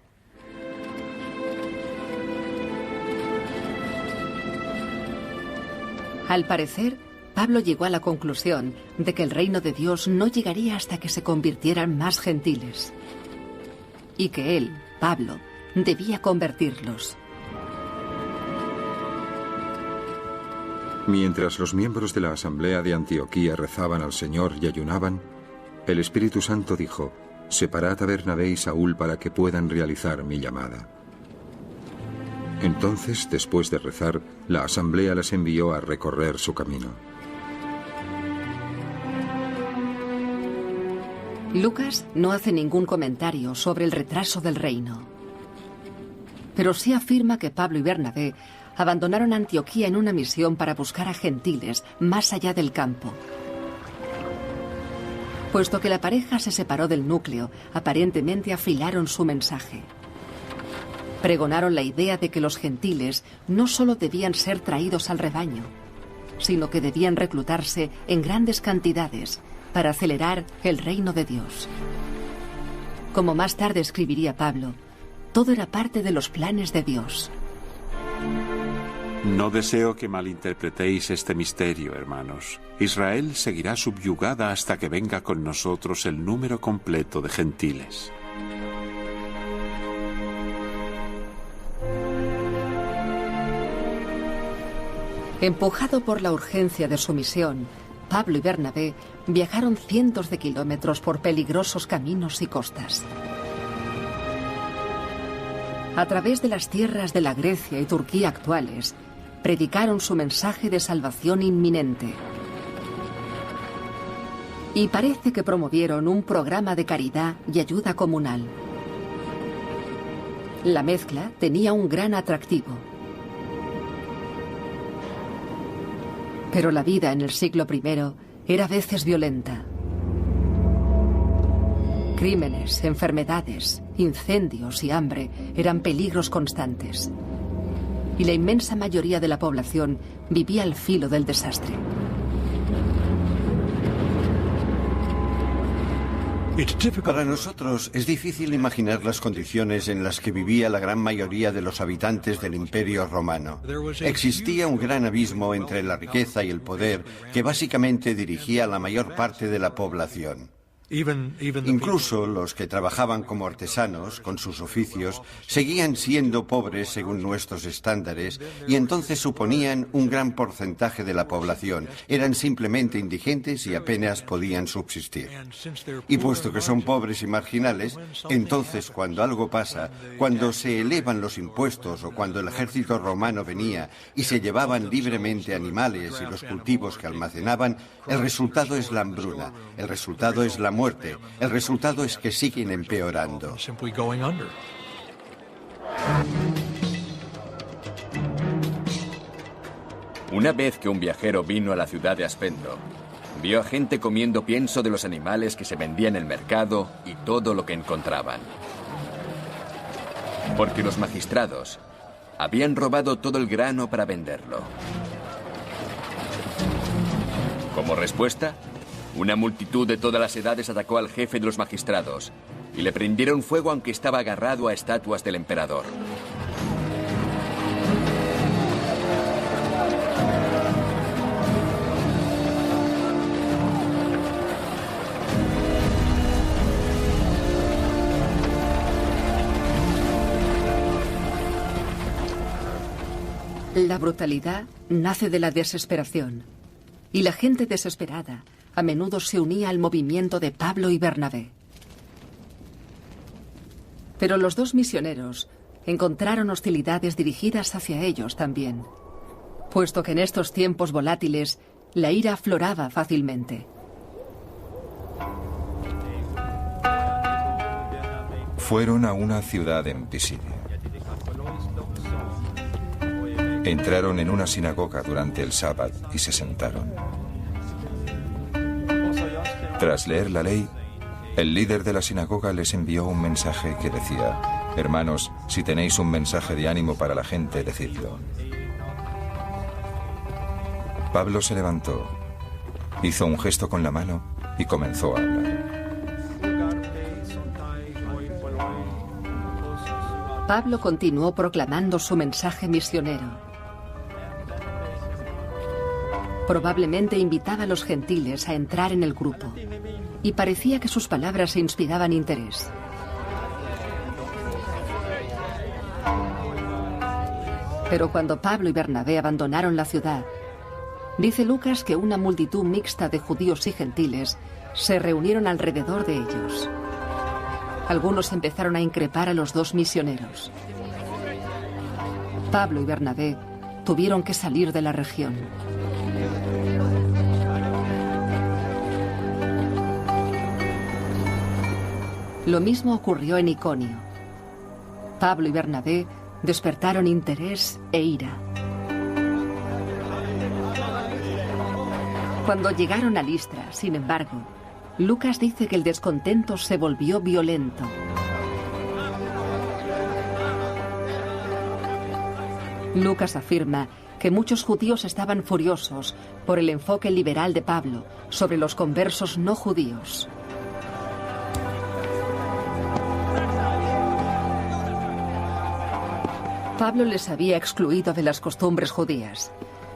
Al parecer, Pablo llegó a la conclusión de que el reino de Dios no llegaría hasta que se convirtieran más gentiles. Y que él, Pablo, debía convertirlos. Mientras los miembros de la asamblea de Antioquía rezaban al Señor y ayunaban, el Espíritu Santo dijo: «Separad a Bernabé y Saúl para que puedan realizar mi llamada». Entonces, después de rezar, la asamblea les envió a recorrer su camino. Lucas no hace ningún comentario sobre el retraso del reino. Pero sí afirma que Pablo y Bernabé abandonaron Antioquía en una misión para buscar a gentiles más allá del campo. Puesto que la pareja se separó del núcleo, aparentemente afilaron su mensaje. Pregonaron la idea de que los gentiles no solo debían ser traídos al rebaño, sino que debían reclutarse en grandes cantidades para acelerar el reino de Dios. Como más tarde escribiría Pablo, todo era parte de los planes de Dios. No deseo que malinterpretéis este misterio, hermanos. Israel seguirá subyugada hasta que venga con nosotros el número completo de gentiles. Empujado por la urgencia de su misión, Pablo y Bernabé viajaron cientos de kilómetros por peligrosos caminos y costas. A través de las tierras de la Grecia y Turquía actuales, predicaron su mensaje de salvación inminente. Y parece que promovieron un programa de caridad y ayuda comunal. La mezcla tenía un gran atractivo. Pero la vida en el siglo I era a veces violenta. Crímenes, enfermedades, incendios y hambre eran peligros constantes. Y la inmensa mayoría de la población vivía al filo del desastre. Para nosotros es difícil imaginar las condiciones en las que vivía la gran mayoría de los habitantes del Imperio Romano. Existía un gran abismo entre la riqueza y el poder que básicamente dirigía a la mayor parte de la población. Incluso los que trabajaban como artesanos, con sus oficios, seguían siendo pobres según nuestros estándares y entonces suponían un gran porcentaje de la población. Eran simplemente indigentes y apenas podían subsistir. Y puesto que son pobres y marginales, entonces cuando algo pasa, cuando se elevan los impuestos o cuando el ejército romano venía y se llevaban libremente animales y los cultivos que almacenaban, el resultado es la hambruna, el resultado es la muerte, el resultado es que siguen empeorando. Una vez que un viajero vino a la ciudad de Aspendo, vio a gente comiendo pienso de los animales que se vendían en el mercado y todo lo que encontraban. Porque los magistrados habían robado todo el grano para venderlo. Como respuesta, una multitud de todas las edades atacó al jefe de los magistrados y le prendieron fuego aunque estaba agarrado a estatuas del emperador. La brutalidad nace de la desesperación, y la gente desesperada a menudo se unía al movimiento de Pablo y Bernabé. Pero los dos misioneros encontraron hostilidades dirigidas hacia ellos también, puesto que en estos tiempos volátiles la ira afloraba fácilmente. Fueron a una ciudad en Pisidia. Entraron en una sinagoga durante el sábado y se sentaron. Tras leer la ley, el líder de la sinagoga les envió un mensaje que decía: hermanos, si tenéis un mensaje de ánimo para la gente, decidlo. Pablo se levantó, hizo un gesto con la mano y comenzó a hablar. Pablo continuó proclamando su mensaje misionero. Probablemente invitaba a los gentiles a entrar en el grupo, y parecía que sus palabras inspiraban interés. Pero cuando Pablo y Bernabé abandonaron la ciudad, dice Lucas que una multitud mixta de judíos y gentiles se reunieron alrededor de ellos. Algunos empezaron a increpar a los dos misioneros. Pablo y Bernabé tuvieron que salir de la región. Lo mismo ocurrió en Iconio. Pablo y Bernabé despertaron interés e ira. Cuando llegaron a Listra, sin embargo, Lucas dice que el descontento se volvió violento. Lucas afirma que muchos judíos estaban furiosos por el enfoque liberal de Pablo sobre los conversos no judíos. Pablo les había excluido de las costumbres judías.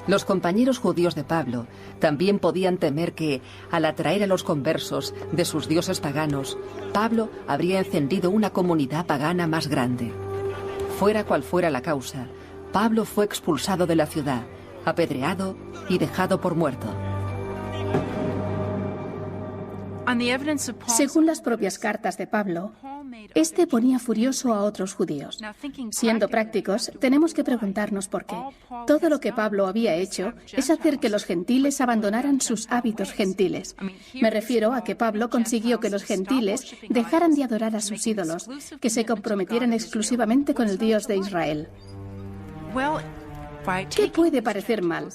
Los compañeros judíos de Pablo también podían temer que, al atraer a los conversos de sus dioses paganos, Pablo habría encendido una comunidad pagana más grande. Fuera cual fuera la causa, Pablo fue expulsado de la ciudad, apedreado y dejado por muerto. Según las propias cartas de Pablo, este ponía furioso a otros judíos. Siendo prácticos, tenemos que preguntarnos por qué. Todo lo que Pablo había hecho es hacer que los gentiles abandonaran sus hábitos gentiles. Me refiero a que Pablo consiguió que los gentiles dejaran de adorar a sus ídolos, que se comprometieran exclusivamente con el Dios de Israel. ¿Qué puede parecer mal?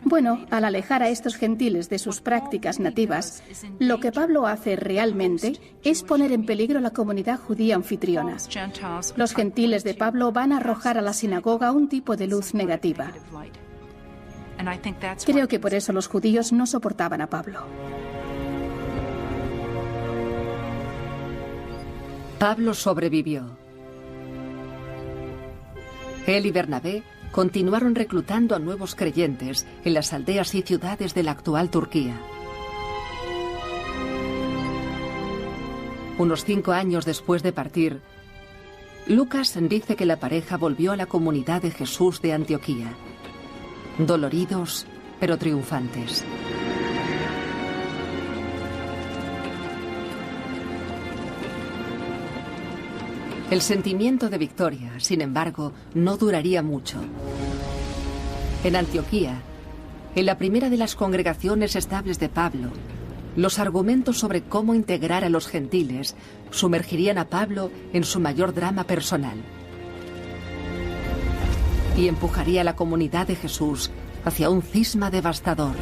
Bueno, al alejar a estos gentiles de sus prácticas nativas, lo que Pablo hace realmente es poner en peligro la comunidad judía anfitriona. Los gentiles de Pablo van a arrojar a la sinagoga un tipo de luz negativa. Creo que por eso los judíos no soportaban a Pablo. Pablo sobrevivió. Él y Bernabé continuaron reclutando a nuevos creyentes en las aldeas y ciudades de la actual Turquía. Unos 5 años después de partir, Lucas dice que la pareja volvió a la comunidad de Jesús de Antioquía, doloridos pero triunfantes. El sentimiento de victoria, sin embargo, no duraría mucho. En Antioquía, en la primera de las congregaciones estables de Pablo, los argumentos sobre cómo integrar a los gentiles sumergirían a Pablo en su mayor drama personal y empujaría a la comunidad de Jesús hacia un cisma devastador.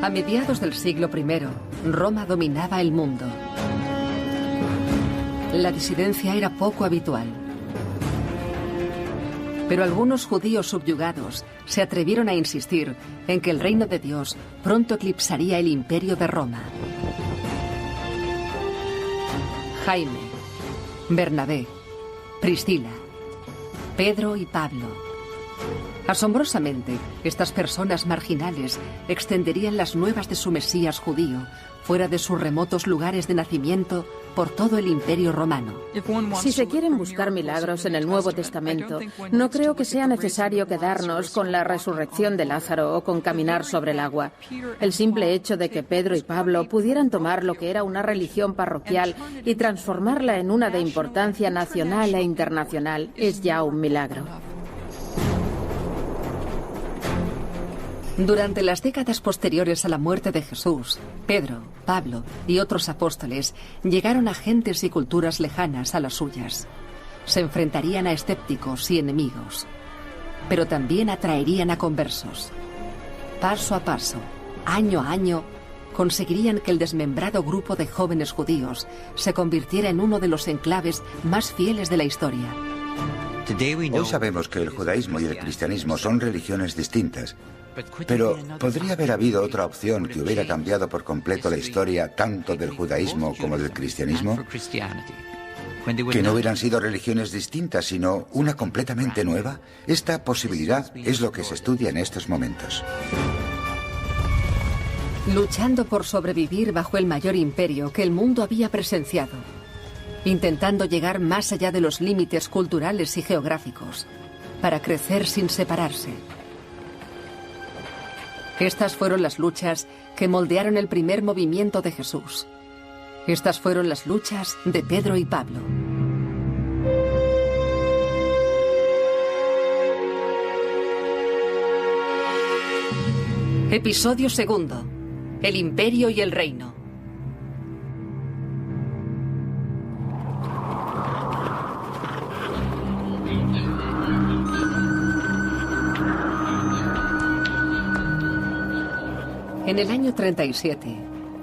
A mediados del siglo I, Roma dominaba el mundo. La disidencia era poco habitual. Pero algunos judíos subyugados se atrevieron a insistir en que el reino de Dios pronto eclipsaría el imperio de Roma. Jaime, Bernabé, Priscila, Pedro y Pablo. Asombrosamente, estas personas marginales extenderían las nuevas de su Mesías judío fuera de sus remotos lugares de nacimiento por todo el Imperio Romano. Si se quieren buscar milagros en el Nuevo Testamento, no creo que sea necesario quedarnos con la resurrección de Lázaro o con caminar sobre el agua. El simple hecho de que Pedro y Pablo pudieran tomar lo que era una religión parroquial y transformarla en una de importancia nacional e internacional es ya un milagro. Durante las décadas posteriores a la muerte de Jesús, Pedro, Pablo y otros apóstoles llegaron a gentes y culturas lejanas a las suyas. Se enfrentarían a escépticos y enemigos, pero también atraerían a conversos. Paso a paso, año a año, conseguirían que el desmembrado grupo de jóvenes judíos se convirtiera en uno de los enclaves más fieles de la historia. Hoy sabemos que el judaísmo y el cristianismo son religiones distintas. Pero ¿podría haber habido otra opción que hubiera cambiado por completo la historia tanto del judaísmo como del cristianismo? ¿Que no hubieran sido religiones distintas, sino una completamente nueva? Esta posibilidad es lo que se estudia en estos momentos. Luchando por sobrevivir bajo el mayor imperio que el mundo había presenciado, intentando llegar más allá de los límites culturales y geográficos, para crecer sin separarse. Estas fueron las luchas que moldearon el primer movimiento de Jesús. Estas fueron las luchas de Pedro y Pablo. Episodio segundo. El imperio y el reino. En el año 37,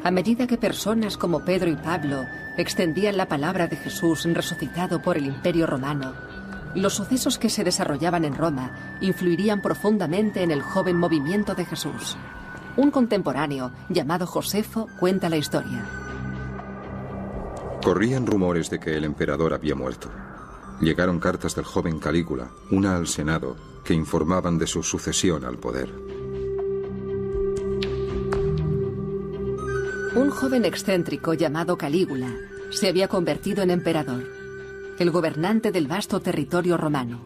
a medida que personas como Pedro y Pablo extendían la palabra de Jesús resucitado por el Imperio Romano, los sucesos que se desarrollaban en Roma influirían profundamente en el joven movimiento de Jesús. Un contemporáneo llamado Josefo cuenta la historia. Corrían rumores de que el emperador había muerto. Llegaron cartas del joven Calígula, una al Senado, que informaban de su sucesión al poder. Un joven excéntrico llamado Calígula se había convertido en emperador, el gobernante del vasto territorio romano.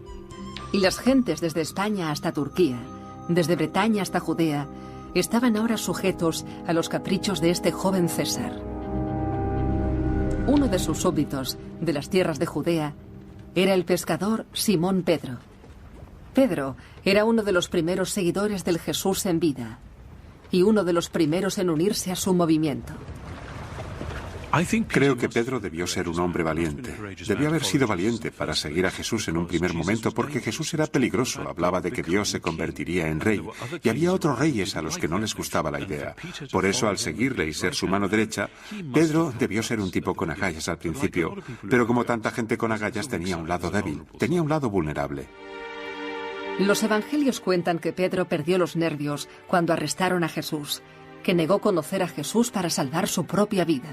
Y las gentes desde España hasta Turquía, desde Bretaña hasta Judea, estaban ahora sujetos a los caprichos de este joven César. Uno de sus súbditos, de las tierras de Judea, era el pescador Simón Pedro. Pedro era uno de los primeros seguidores del Jesús en vida y uno de los primeros en unirse a su movimiento. Creo que Pedro debió ser un hombre valiente. Debió haber sido valiente para seguir a Jesús en un primer momento porque Jesús era peligroso, hablaba de que Dios se convertiría en rey y había otros reyes a los que no les gustaba la idea. Por eso, al seguirle y ser su mano derecha, Pedro debió ser un tipo con agallas al principio, pero como tanta gente con agallas tenía un lado débil, tenía un lado vulnerable. Los evangelios cuentan que Pedro perdió los nervios cuando arrestaron a Jesús, que negó conocer a Jesús para salvar su propia vida.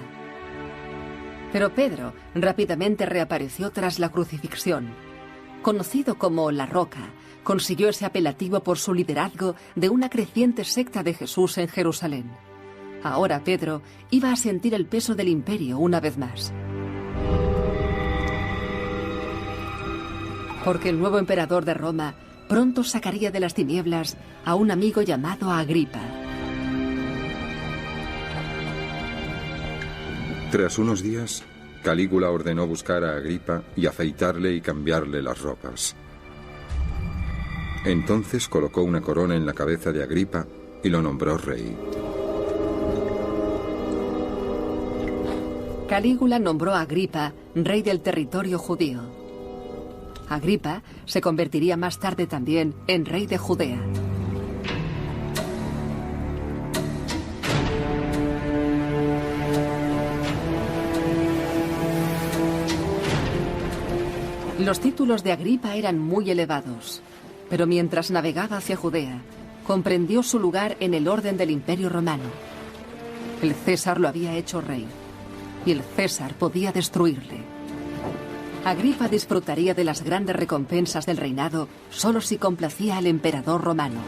Pero Pedro rápidamente reapareció tras la crucifixión. Conocido como La Roca, consiguió ese apelativo por su liderazgo de una creciente secta de Jesús en Jerusalén. Ahora Pedro iba a sentir el peso del imperio una vez más. Porque el nuevo emperador de Roma pronto sacaría de las tinieblas a un amigo llamado Agripa. Tras unos días, Calígula ordenó buscar a Agripa y afeitarle y cambiarle las ropas. Entonces colocó una corona en la cabeza de Agripa y lo nombró rey. Calígula nombró a Agripa rey del territorio judío. Agripa se convertiría más tarde también en rey de Judea. Los títulos de Agripa eran muy elevados, pero mientras navegaba hacia Judea, comprendió su lugar en el orden del Imperio Romano. El César lo había hecho rey, y el César podía destruirle. Agripa disfrutaría de las grandes recompensas del reinado solo si complacía al emperador romano.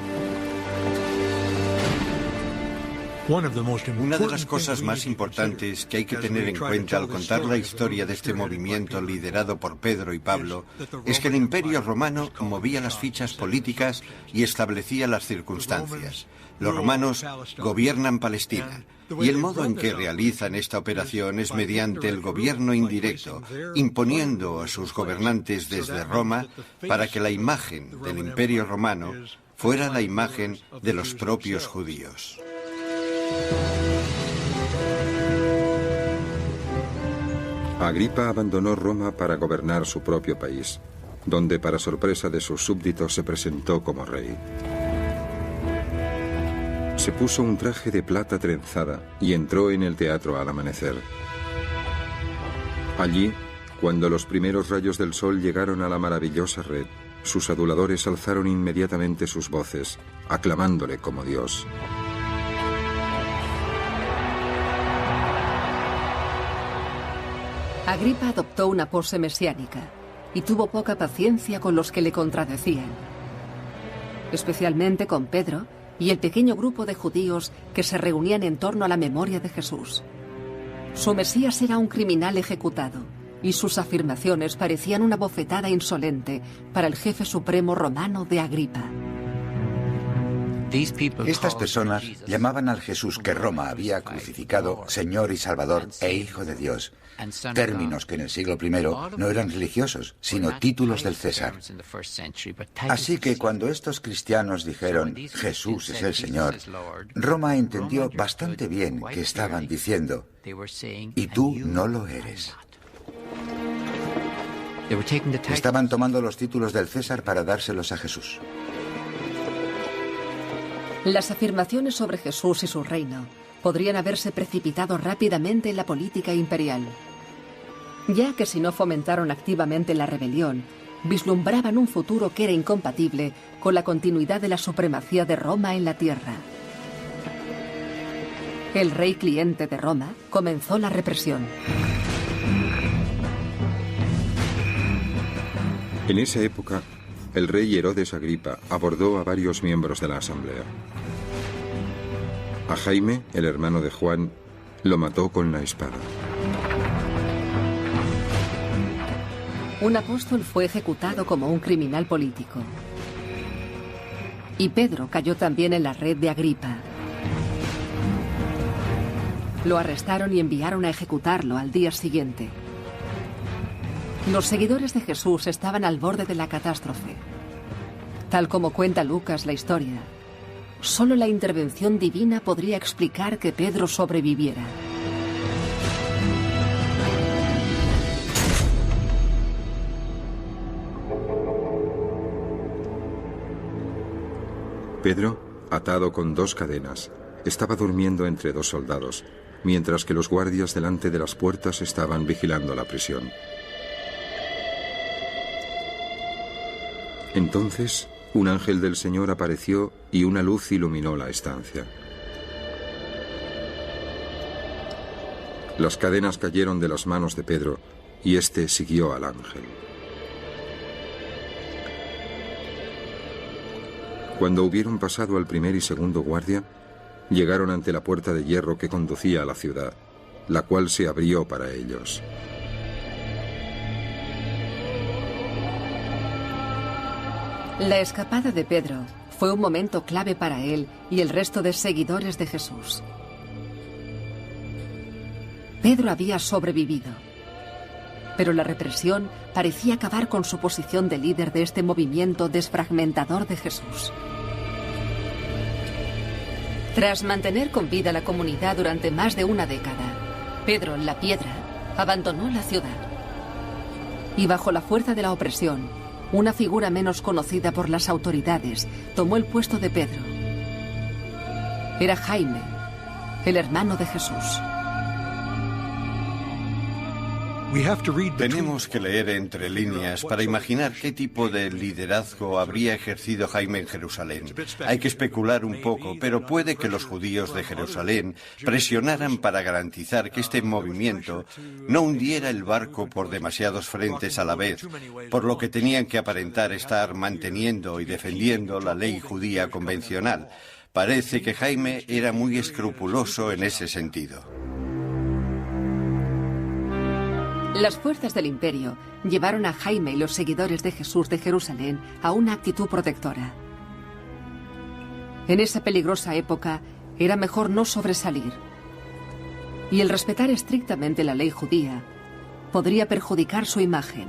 Una de las cosas más importantes que hay que tener en cuenta al contar la historia de este movimiento liderado por Pedro y Pablo es que el Imperio Romano movía las fichas políticas y establecía las circunstancias. Los romanos gobiernan Palestina y el modo en que realizan esta operación es mediante el gobierno indirecto, imponiendo a sus gobernantes desde Roma para que la imagen del Imperio Romano fuera la imagen de los propios judíos. Agripa abandonó Roma para gobernar su propio país, donde para sorpresa de sus súbditos se presentó como rey. Se puso un traje de plata trenzada y entró en el teatro al amanecer. Allí, cuando los primeros rayos del sol llegaron a la maravillosa red, sus aduladores alzaron inmediatamente sus voces, aclamándole como Dios. Agripa adoptó una pose mesiánica y tuvo poca paciencia con los que le contradecían, especialmente con Pedro y el pequeño grupo de judíos que se reunían en torno a la memoria de Jesús. Su Mesías era un criminal ejecutado y sus afirmaciones parecían una bofetada insolente para el jefe supremo romano de Agripa. Estas personas llamaban al Jesús que Roma había crucificado Señor y Salvador e Hijo de Dios, términos que en el siglo I no eran religiosos, sino títulos del César. Así que cuando estos cristianos dijeron Jesús es el Señor, Roma entendió bastante bien que estaban diciendo, y tú no lo eres. Estaban tomando los títulos del César para dárselos a Jesús. Las afirmaciones sobre Jesús y su reino podrían haberse precipitado rápidamente en la política imperial, ya que si no fomentaron activamente la rebelión, vislumbraban un futuro que era incompatible con la continuidad de la supremacía de Roma en la tierra. El rey cliente de Roma comenzó la represión. En esa época, el rey Herodes Agripa abordó a varios miembros de la asamblea. A Jaime, el hermano de Juan, lo mató con la espada. Un apóstol fue ejecutado como un criminal político. Y Pedro cayó también en la red de Agripa. Lo arrestaron y enviaron a ejecutarlo al día siguiente. Los seguidores de Jesús estaban al borde de la catástrofe. Tal como cuenta Lucas la historia, solo la intervención divina podría explicar que Pedro sobreviviera. Pedro, atado con 2 cadenas, estaba durmiendo entre 2 soldados, mientras que los guardias delante de las puertas estaban vigilando la prisión. Entonces, un ángel del Señor apareció y una luz iluminó la estancia. Las cadenas cayeron de las manos de Pedro y éste siguió al ángel. Cuando hubieron pasado al primer y segundo guardia, llegaron ante la puerta de hierro que conducía a la ciudad, la cual se abrió para ellos. La escapada de Pedro fue un momento clave para él y el resto de seguidores de Jesús. Pedro había sobrevivido, pero la represión parecía acabar con su posición de líder de este movimiento desfragmentador de Jesús. Tras mantener con vida la comunidad durante más de una década, Pedro, la Piedra, abandonó la ciudad. Y bajo la fuerza de la opresión, una figura menos conocida por las autoridades tomó el puesto de Pedro. Era Jaime, el hermano de Jesús. Tenemos que leer entre líneas para imaginar qué tipo de liderazgo habría ejercido Jaime en Jerusalén. Hay que especular un poco, pero puede que los judíos de Jerusalén presionaran para garantizar que este movimiento no hundiera el barco por demasiados frentes a la vez, por lo que tenían que aparentar estar manteniendo y defendiendo la ley judía convencional. Parece que Jaime era muy escrupuloso en ese sentido. Las fuerzas del imperio llevaron a Jaime y los seguidores de Jesús de Jerusalén a una actitud protectora. En esa peligrosa época era mejor no sobresalir. Y el respetar estrictamente la ley judía podría perjudicar su imagen.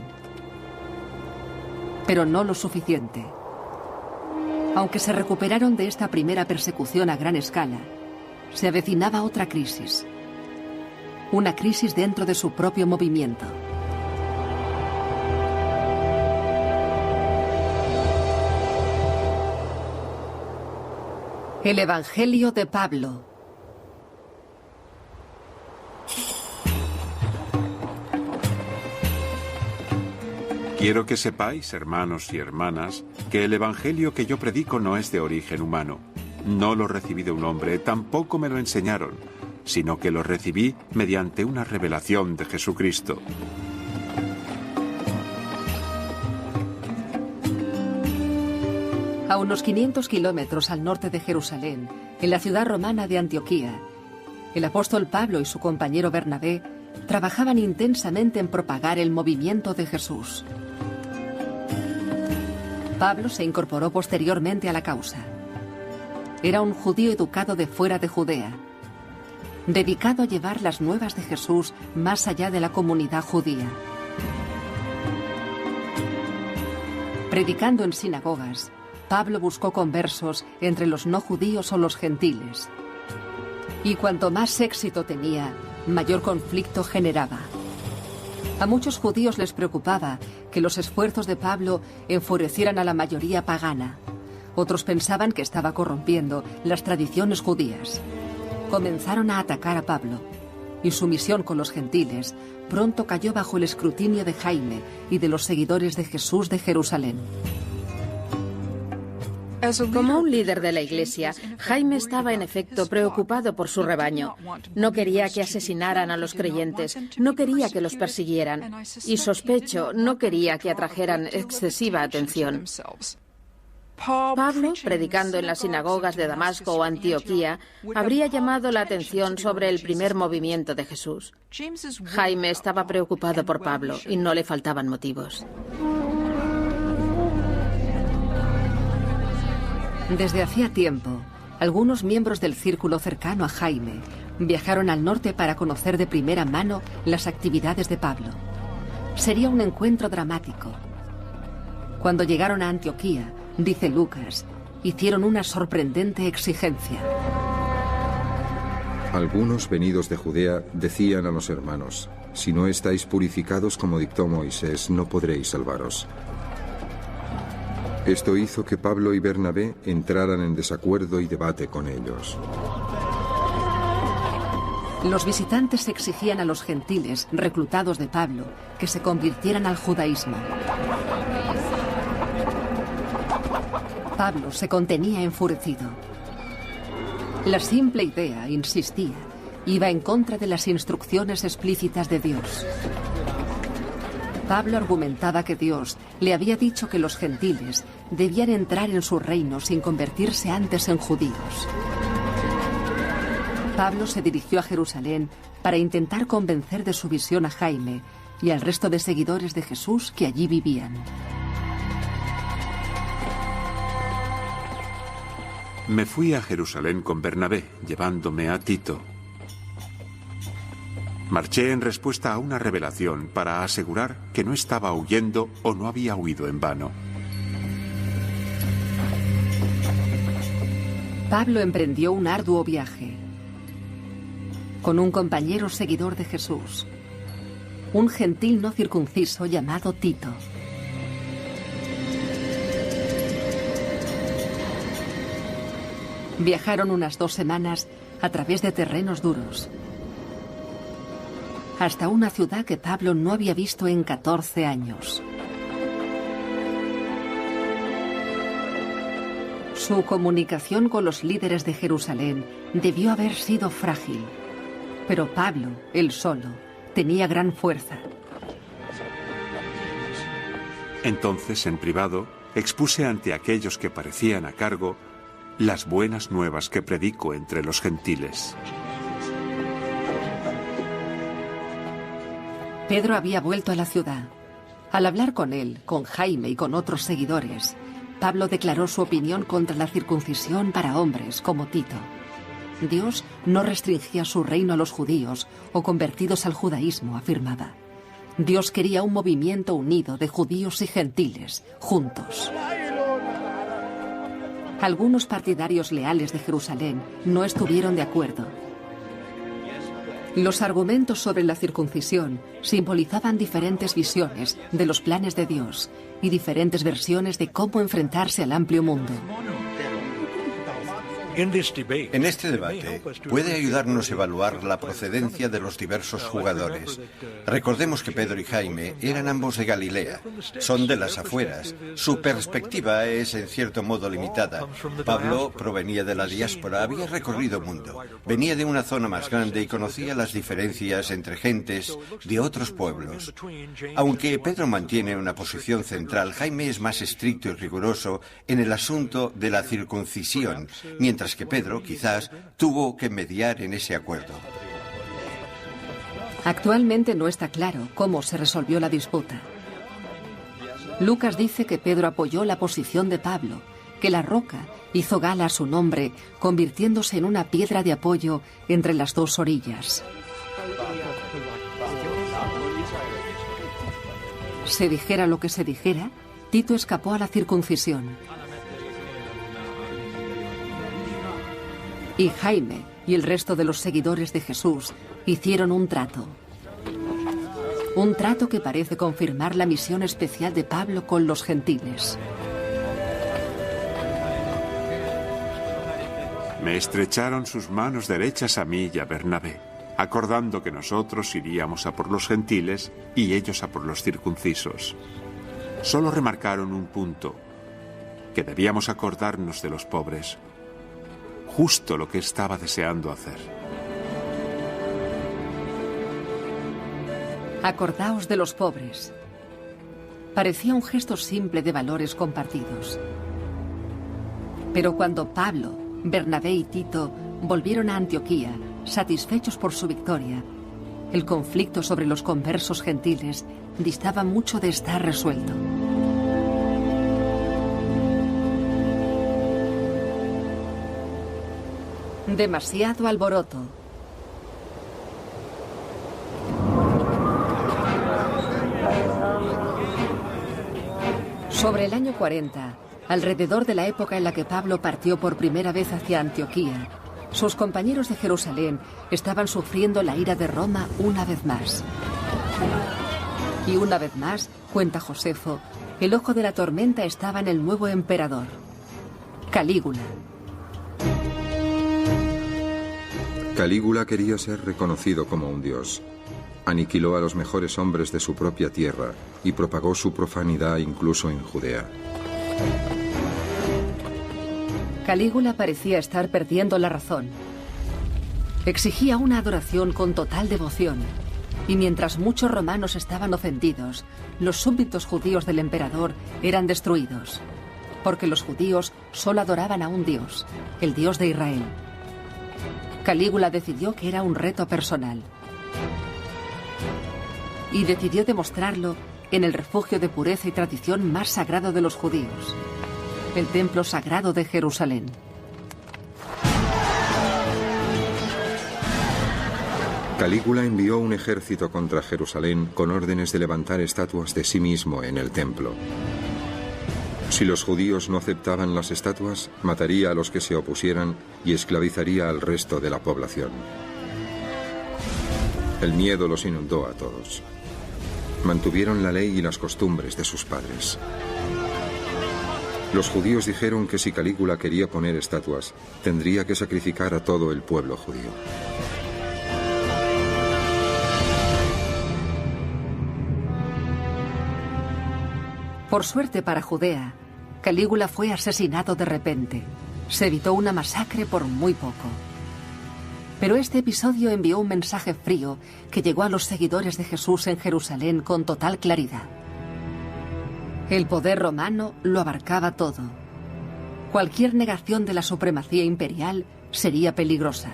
Pero no lo suficiente. Aunque se recuperaron de esta primera persecución a gran escala, se avecinaba otra crisis. Una crisis dentro de su propio movimiento. El Evangelio de Pablo. Quiero que sepáis, hermanos y hermanas, que el Evangelio que yo predico no es de origen humano. No lo recibí de un hombre, tampoco me lo enseñaron, sino que lo recibí mediante una revelación de Jesucristo. A unos 500 kilómetros al norte de Jerusalén, en la ciudad romana de Antioquía, el apóstol Pablo y su compañero Bernabé trabajaban intensamente en propagar el movimiento de Jesús. Pablo se incorporó posteriormente a la causa. Era un judío educado de fuera de Judea, dedicado a llevar las nuevas de Jesús más allá de la comunidad judía. Predicando en sinagogas, Pablo buscó conversos entre los no judíos o los gentiles. Y cuanto más éxito tenía, mayor conflicto generaba. A muchos judíos les preocupaba que los esfuerzos de Pablo enfurecieran a la mayoría pagana. Otros pensaban que estaba corrompiendo las tradiciones judías. Comenzaron a atacar a Pablo, y su misión con los gentiles pronto cayó bajo el escrutinio de Jaime y de los seguidores de Jesús de Jerusalén. Como un líder de la Iglesia, Jaime estaba en efecto preocupado por su rebaño. No quería que asesinaran a los creyentes, no quería que los persiguieran, y sospecho, no quería que atrajeran excesiva atención. Pablo, predicando en las sinagogas de Damasco o Antioquía, habría llamado la atención sobre el primer movimiento de Jesús. Jaime estaba preocupado por Pablo y no le faltaban motivos. Desde hacía tiempo, algunos miembros del círculo cercano a Jaime viajaron al norte para conocer de primera mano las actividades de Pablo. Sería un encuentro dramático. Cuando llegaron a Antioquía, dice Lucas, hicieron una sorprendente exigencia. Algunos venidos de Judea decían a los hermanos: si no estáis purificados como dictó Moisés, no podréis salvaros. Esto hizo que Pablo y Bernabé entraran en desacuerdo y debate con ellos. Los visitantes exigían a los gentiles reclutados de Pablo que se convirtieran al judaísmo. Pablo se contenía enfurecido. La simple idea, insistía, iba en contra de las instrucciones explícitas de Dios. Pablo argumentaba que Dios le había dicho que los gentiles debían entrar en su reino sin convertirse antes en judíos. Pablo se dirigió a Jerusalén para intentar convencer de su visión a Jaime y al resto de seguidores de Jesús que allí vivían. Me fui a Jerusalén con Bernabé, llevándome a Tito. Marché en respuesta a una revelación para asegurar que no estaba huyendo o no había huido en vano. Pablo emprendió un arduo viaje con un compañero seguidor de Jesús, un gentil no circunciso llamado Tito. Viajaron unas 2 semanas a través de terrenos duros. hasta una ciudad que Pablo no había visto en 14 años. Su comunicación con los líderes de Jerusalén debió haber sido frágil, pero Pablo, él solo, tenía gran fuerza. Entonces, en privado, expuse ante aquellos que parecían a cargo las buenas nuevas que predico entre los gentiles. Pedro había vuelto a la ciudad. Al hablar con él, con Jaime y con otros seguidores, Pablo declaró su opinión contra la circuncisión para hombres como Tito. Dios no restringía su reino a los judíos o convertidos al judaísmo, afirmaba. Dios quería un movimiento unido de judíos y gentiles, juntos. Algunos partidarios leales de Jerusalén no estuvieron de acuerdo. Los argumentos sobre la circuncisión simbolizaban diferentes visiones de los planes de Dios y diferentes versiones de cómo enfrentarse al amplio mundo. En este debate puede ayudarnos a evaluar la procedencia de los diversos jugadores. Recordemos que Pedro y Jaime eran ambos de Galilea, son de las afueras. Su perspectiva es en cierto modo limitada. Pablo provenía de la diáspora, había recorrido mundo, venía de una zona más grande y conocía las diferencias entre gentes de otros pueblos. Aunque Pedro mantiene una posición central, Jaime es más estricto y riguroso en el asunto de la circuncisión, mientras que Pedro, quizás, tuvo que mediar en ese acuerdo. Actualmente no está claro cómo se resolvió la disputa. Lucas dice que Pedro apoyó la posición de Pablo, que la roca hizo gala a su nombre, convirtiéndose en una piedra de apoyo entre las dos orillas. Se dijera lo que se dijera, Tito escapó a la circuncisión. Y Jaime y el resto de los seguidores de Jesús hicieron un trato. Un trato que parece confirmar la misión especial de Pablo con los gentiles. Me estrecharon sus manos derechas a mí y a Bernabé, acordando que nosotros iríamos a por los gentiles y ellos a por los circuncisos. Solo remarcaron un punto, que debíamos acordarnos de los pobres. Justo lo que estaba deseando hacer. Acordaos de los pobres. Parecía un gesto simple de valores compartidos. Pero cuando Pablo, Bernabé y Tito volvieron a Antioquía, satisfechos por su victoria, el conflicto sobre los conversos gentiles distaba mucho de estar resuelto. Demasiado alboroto. Sobre el año 40, alrededor de la época en la que Pablo partió por primera vez hacia Antioquía, sus compañeros de Jerusalén estaban sufriendo la ira de Roma una vez más. Y una vez más, cuenta Josefo, el ojo de la tormenta estaba en el nuevo emperador, Calígula. Calígula quería ser reconocido como un dios. Aniquiló a los mejores hombres de su propia tierra y propagó su profanidad incluso en Judea. Calígula parecía estar perdiendo la razón. Exigía una adoración con total devoción, y mientras muchos romanos estaban ofendidos, los súbditos judíos del emperador eran destruidos, porque los judíos solo adoraban a un dios, el Dios de Israel. Calígula decidió que era un reto personal. Y decidió demostrarlo en el refugio de pureza y tradición más sagrado de los judíos, el templo sagrado de Jerusalén. Calígula envió un ejército contra Jerusalén con órdenes de levantar estatuas de sí mismo en el templo. Si los judíos no aceptaban las estatuas, mataría a los que se opusieran y esclavizaría al resto de la población. El miedo los inundó a todos. Mantuvieron la ley y las costumbres de sus padres. Los judíos dijeron que si Calígula quería poner estatuas, tendría que sacrificar a todo el pueblo judío. Por suerte para Judea, Calígula fue asesinado de repente. Se evitó una masacre por muy poco. Pero este episodio envió un mensaje frío que llegó a los seguidores de Jesús en Jerusalén con total claridad. El poder romano lo abarcaba todo. Cualquier negación de la supremacía imperial sería peligrosa.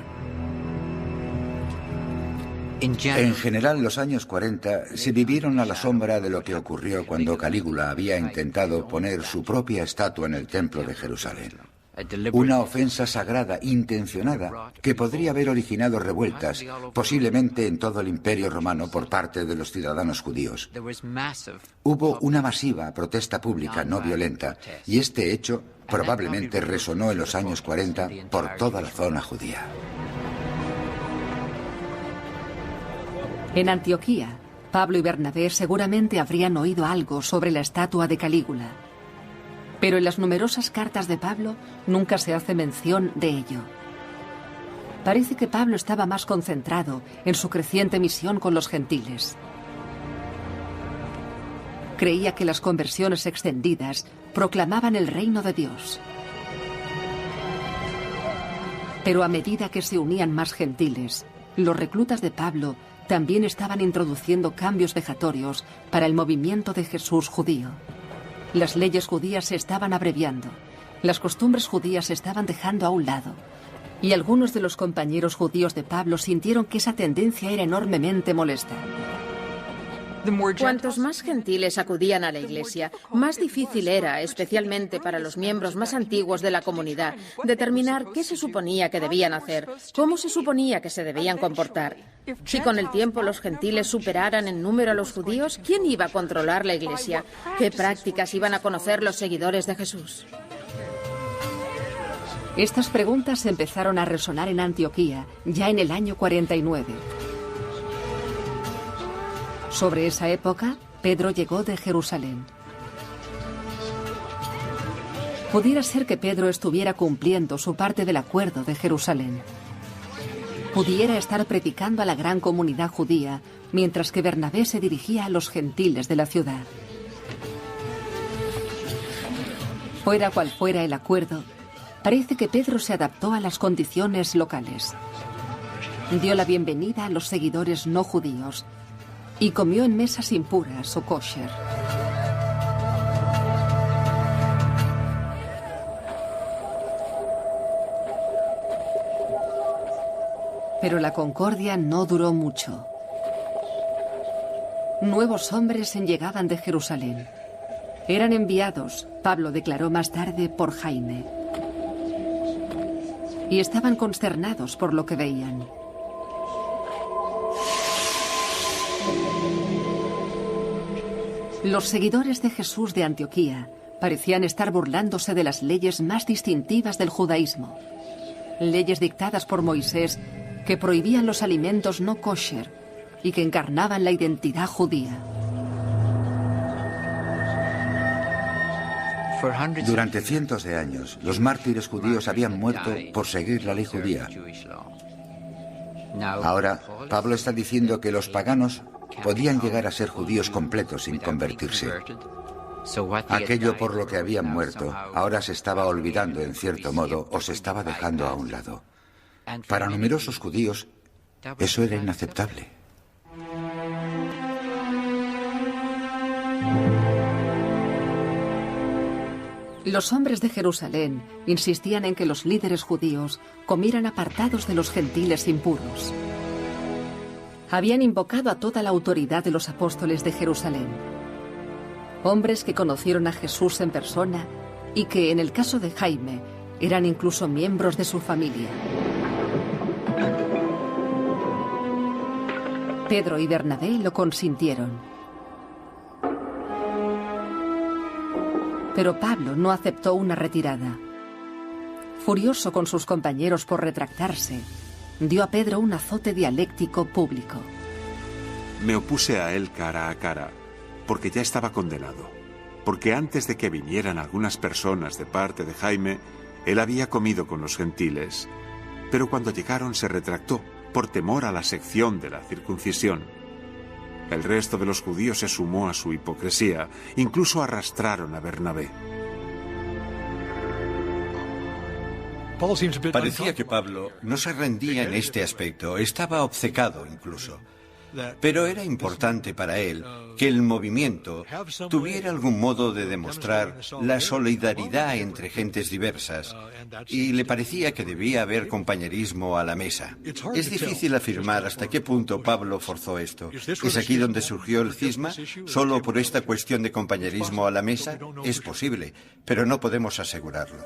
En general, los años 40 se vivieron a la sombra de lo que ocurrió cuando Calígula había intentado poner su propia estatua en el templo de Jerusalén. Una ofensa sagrada intencionada que podría haber originado revueltas, posiblemente en todo el Imperio Romano por parte de los ciudadanos judíos. Hubo una masiva protesta pública no violenta y este hecho probablemente resonó en los años 40 por toda la zona judía. En Antioquía, Pablo y Bernabé seguramente habrían oído algo sobre la estatua de Calígula. Pero en las numerosas cartas de Pablo nunca se hace mención de ello. Parece que Pablo estaba más concentrado en su creciente misión con los gentiles. Creía que las conversiones extendidas proclamaban el reino de Dios. Pero a medida que se unían más gentiles, los reclutas de Pablo también estaban introduciendo cambios vejatorios para el movimiento de Jesús judío. Las leyes judías se estaban abreviando, las costumbres judías se estaban dejando a un lado, y algunos de los compañeros judíos de Pablo sintieron que esa tendencia era enormemente molesta. Cuantos más gentiles acudían a la iglesia, más difícil era, especialmente para los miembros más antiguos de la comunidad, determinar qué se suponía que debían hacer, cómo se suponía que se debían comportar. Si con el tiempo los gentiles superaran en número a los judíos, ¿quién iba a controlar la iglesia? ¿Qué prácticas iban a conocer los seguidores de Jesús? Estas preguntas empezaron a resonar en Antioquía ya en el año 49. Sobre esa época, Pedro llegó de Jerusalén. Pudiera ser que Pedro estuviera cumpliendo su parte del acuerdo de Jerusalén. Pudiera estar predicando a la gran comunidad judía, mientras que Bernabé se dirigía a los gentiles de la ciudad. Fuera cual fuera el acuerdo, parece que Pedro se adaptó a las condiciones locales. Dio la bienvenida a los seguidores no judíos y comió en mesas impuras o kosher. Pero la concordia no duró mucho. Nuevos hombres llegaban de Jerusalén. Eran enviados, Pablo declaró más tarde, por Jaime. Y estaban consternados por lo que veían. Los seguidores de Jesús de Antioquía parecían estar burlándose de las leyes más distintivas del judaísmo. Leyes dictadas por Moisés que prohibían los alimentos no kosher y que encarnaban la identidad judía. Durante cientos de años, los mártires judíos habían muerto por seguir la ley judía. Ahora, Pablo está diciendo que los paganos podían llegar a ser judíos completos sin convertirse. Aquello por lo que habían muerto ahora se estaba olvidando en cierto modo o se estaba dejando a un lado. Para numerosos judíos, eso era inaceptable. Los hombres de Jerusalén insistían en que los líderes judíos comieran apartados de los gentiles impuros. Habían invocado a toda la autoridad de los apóstoles de Jerusalén. Hombres que conocieron a Jesús en persona y que, en el caso de Jaime, eran incluso miembros de su familia. Pedro y Bernabé lo consintieron. Pero Pablo no aceptó una retirada. Furioso con sus compañeros por retractarse, dio a Pedro un azote dialéctico público. Me opuse a él cara a cara, porque ya estaba condenado. Porque antes de que vinieran algunas personas de parte de Jaime, él había comido con los gentiles. Pero cuando llegaron se retractó, por temor a la sección de la circuncisión. El resto de los judíos se sumó a su hipocresía, incluso arrastraron a Bernabé. Parecía que Pablo no se rendía en este aspecto, estaba obcecado incluso. Pero era importante para él que el movimiento tuviera algún modo de demostrar la solidaridad entre gentes diversas, y le parecía que debía haber compañerismo a la mesa. Es difícil afirmar hasta qué punto Pablo forzó esto. ¿Es aquí donde surgió el cisma? ¿Solo por esta cuestión de compañerismo a la mesa? Es posible, pero no podemos asegurarlo.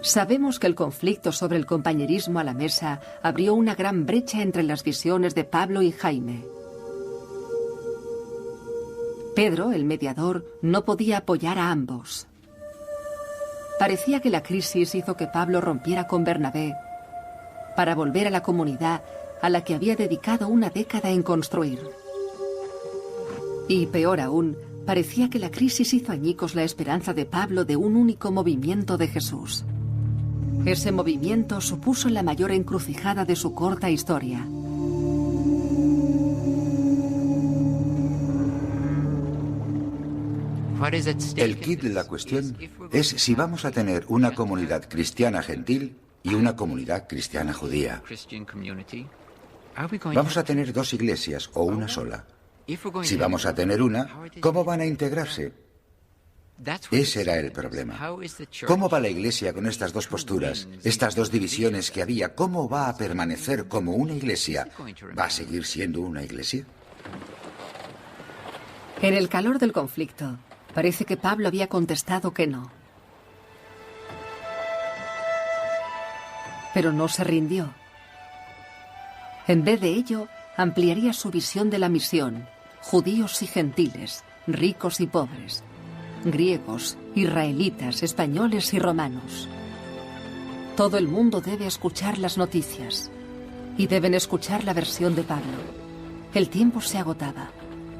Sabemos que el conflicto sobre el compañerismo a la mesa abrió una gran brecha entre las visiones de Pablo y Jaime. Pedro, el mediador, no podía apoyar a ambos. Parecía que la crisis hizo que Pablo rompiera con Bernabé para volver a la comunidad a la que había dedicado una década en construir. Y peor aún, parecía que la crisis hizo añicos la esperanza de Pablo de un único movimiento de Jesús. Ese movimiento supuso la mayor encrucijada de su corta historia. El quid de la cuestión es si vamos a tener una comunidad cristiana gentil y una comunidad cristiana judía. ¿Vamos a tener dos iglesias o una sola? Si vamos a tener una, ¿cómo van a integrarse? Ese era el problema. ¿Cómo va la iglesia con estas dos posturas, estas dos divisiones que había? ¿Cómo va a permanecer como una iglesia? ¿Va a seguir siendo una iglesia? En el calor del conflicto, parece que Pablo había contestado que no. Pero no se rindió. En vez de ello, ampliaría su visión de la misión: judíos y gentiles, ricos y pobres, griegos, israelitas, españoles y romanos. Todo el mundo debe escuchar las noticias y deben escuchar la versión de Pablo. El tiempo se agotaba.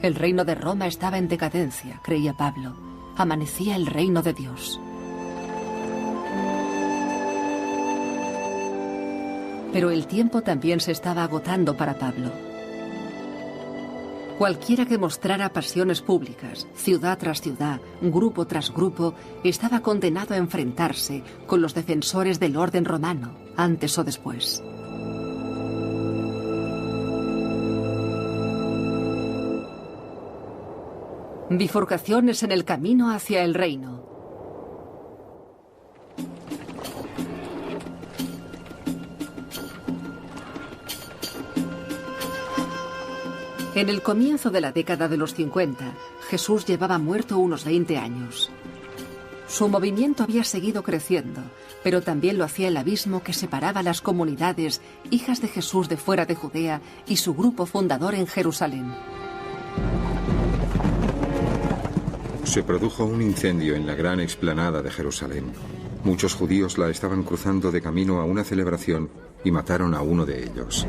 El reino de Roma estaba en decadencia, creía Pablo. Amanecía el reino de Dios. Pero el tiempo también se estaba agotando para Pablo. Cualquiera que mostrara pasiones públicas, ciudad tras ciudad, grupo tras grupo, estaba condenado a enfrentarse con los defensores del orden romano, antes o después. Bifurcaciones en el camino hacia el reino. En el comienzo de la década de los 50, Jesús llevaba muerto unos 20 años. Su movimiento había seguido creciendo, pero también lo hacía el abismo que separaba las comunidades hijas de Jesús de fuera de Judea y su grupo fundador en Jerusalén. Se produjo un incendio en la gran explanada de Jerusalén. Muchos judíos la estaban cruzando de camino a una celebración y mataron a uno de ellos.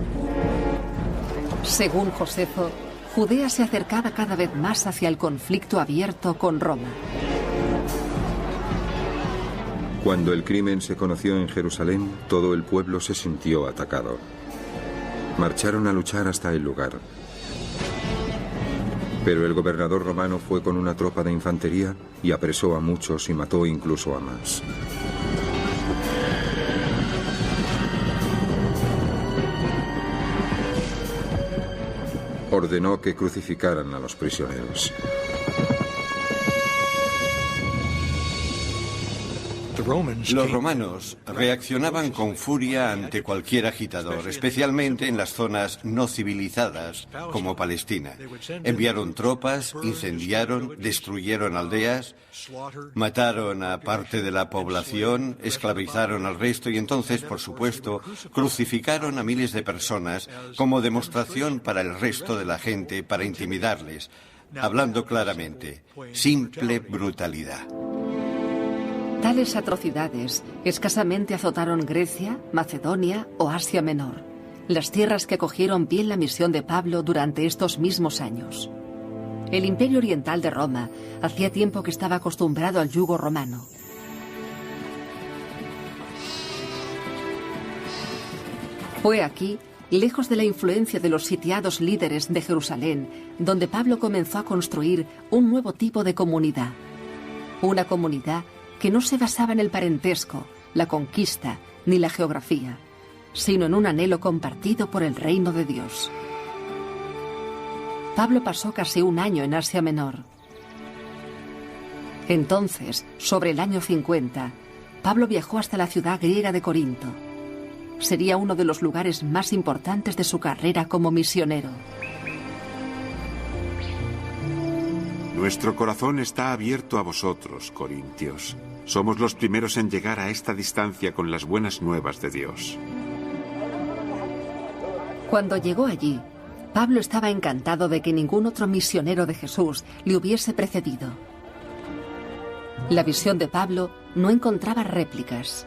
Según Josefo, Judea se acercaba cada vez más hacia el conflicto abierto con Roma. Cuando el crimen se conoció en Jerusalén, todo el pueblo se sintió atacado. Marcharon a luchar hasta el lugar. Pero el gobernador romano fue con una tropa de infantería y apresó a muchos y mató incluso a más. Ordenó que crucificaran a los prisioneros. Los romanos reaccionaban con furia ante cualquier agitador, especialmente en las zonas no civilizadas, como Palestina. Enviaron tropas, incendiaron, destruyeron aldeas, mataron a parte de la población, esclavizaron al resto y entonces, por supuesto, crucificaron a miles de personas como demostración para el resto de la gente, para intimidarles, hablando claramente, simple brutalidad. Tales atrocidades escasamente azotaron Grecia, Macedonia o Asia Menor, las tierras que cogieron bien la misión de Pablo durante estos mismos años. El Imperio Oriental de Roma hacía tiempo que estaba acostumbrado al yugo romano. Fue aquí lejos de la influencia de los sitiados líderes de Jerusalén, donde Pablo comenzó a construir un nuevo tipo de comunidad. Una comunidad que no se basaba en el parentesco, la conquista ni la geografía, sino en un anhelo compartido por el reino de Dios. Pablo pasó casi un año en Asia Menor. Entonces, sobre el año 50, Pablo viajó hasta la ciudad griega de Corinto. Sería uno de los lugares más importantes de su carrera como misionero. Nuestro corazón está abierto a vosotros, corintios. Somos los primeros en llegar a esta distancia con las buenas nuevas de Dios. Cuando llegó allí, Pablo estaba encantado de que ningún otro misionero de Jesús le hubiese precedido. La visión de Pablo no encontraba réplicas.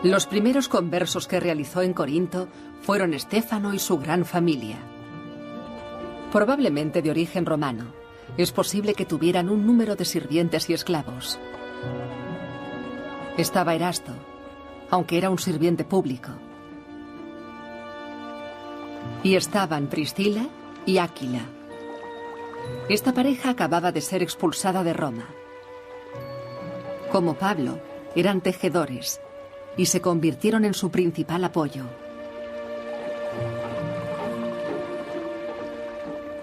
Los primeros conversos que realizó en Corinto fueron Estéfano y su gran familia. Probablemente de origen romano, es posible que tuvieran un número de sirvientes y esclavos. Estaba Erasto, aunque era un sirviente público. Y estaban Priscila y Áquila. Esta pareja acababa de ser expulsada de Roma. Como Pablo, eran tejedores y se convirtieron en su principal apoyo.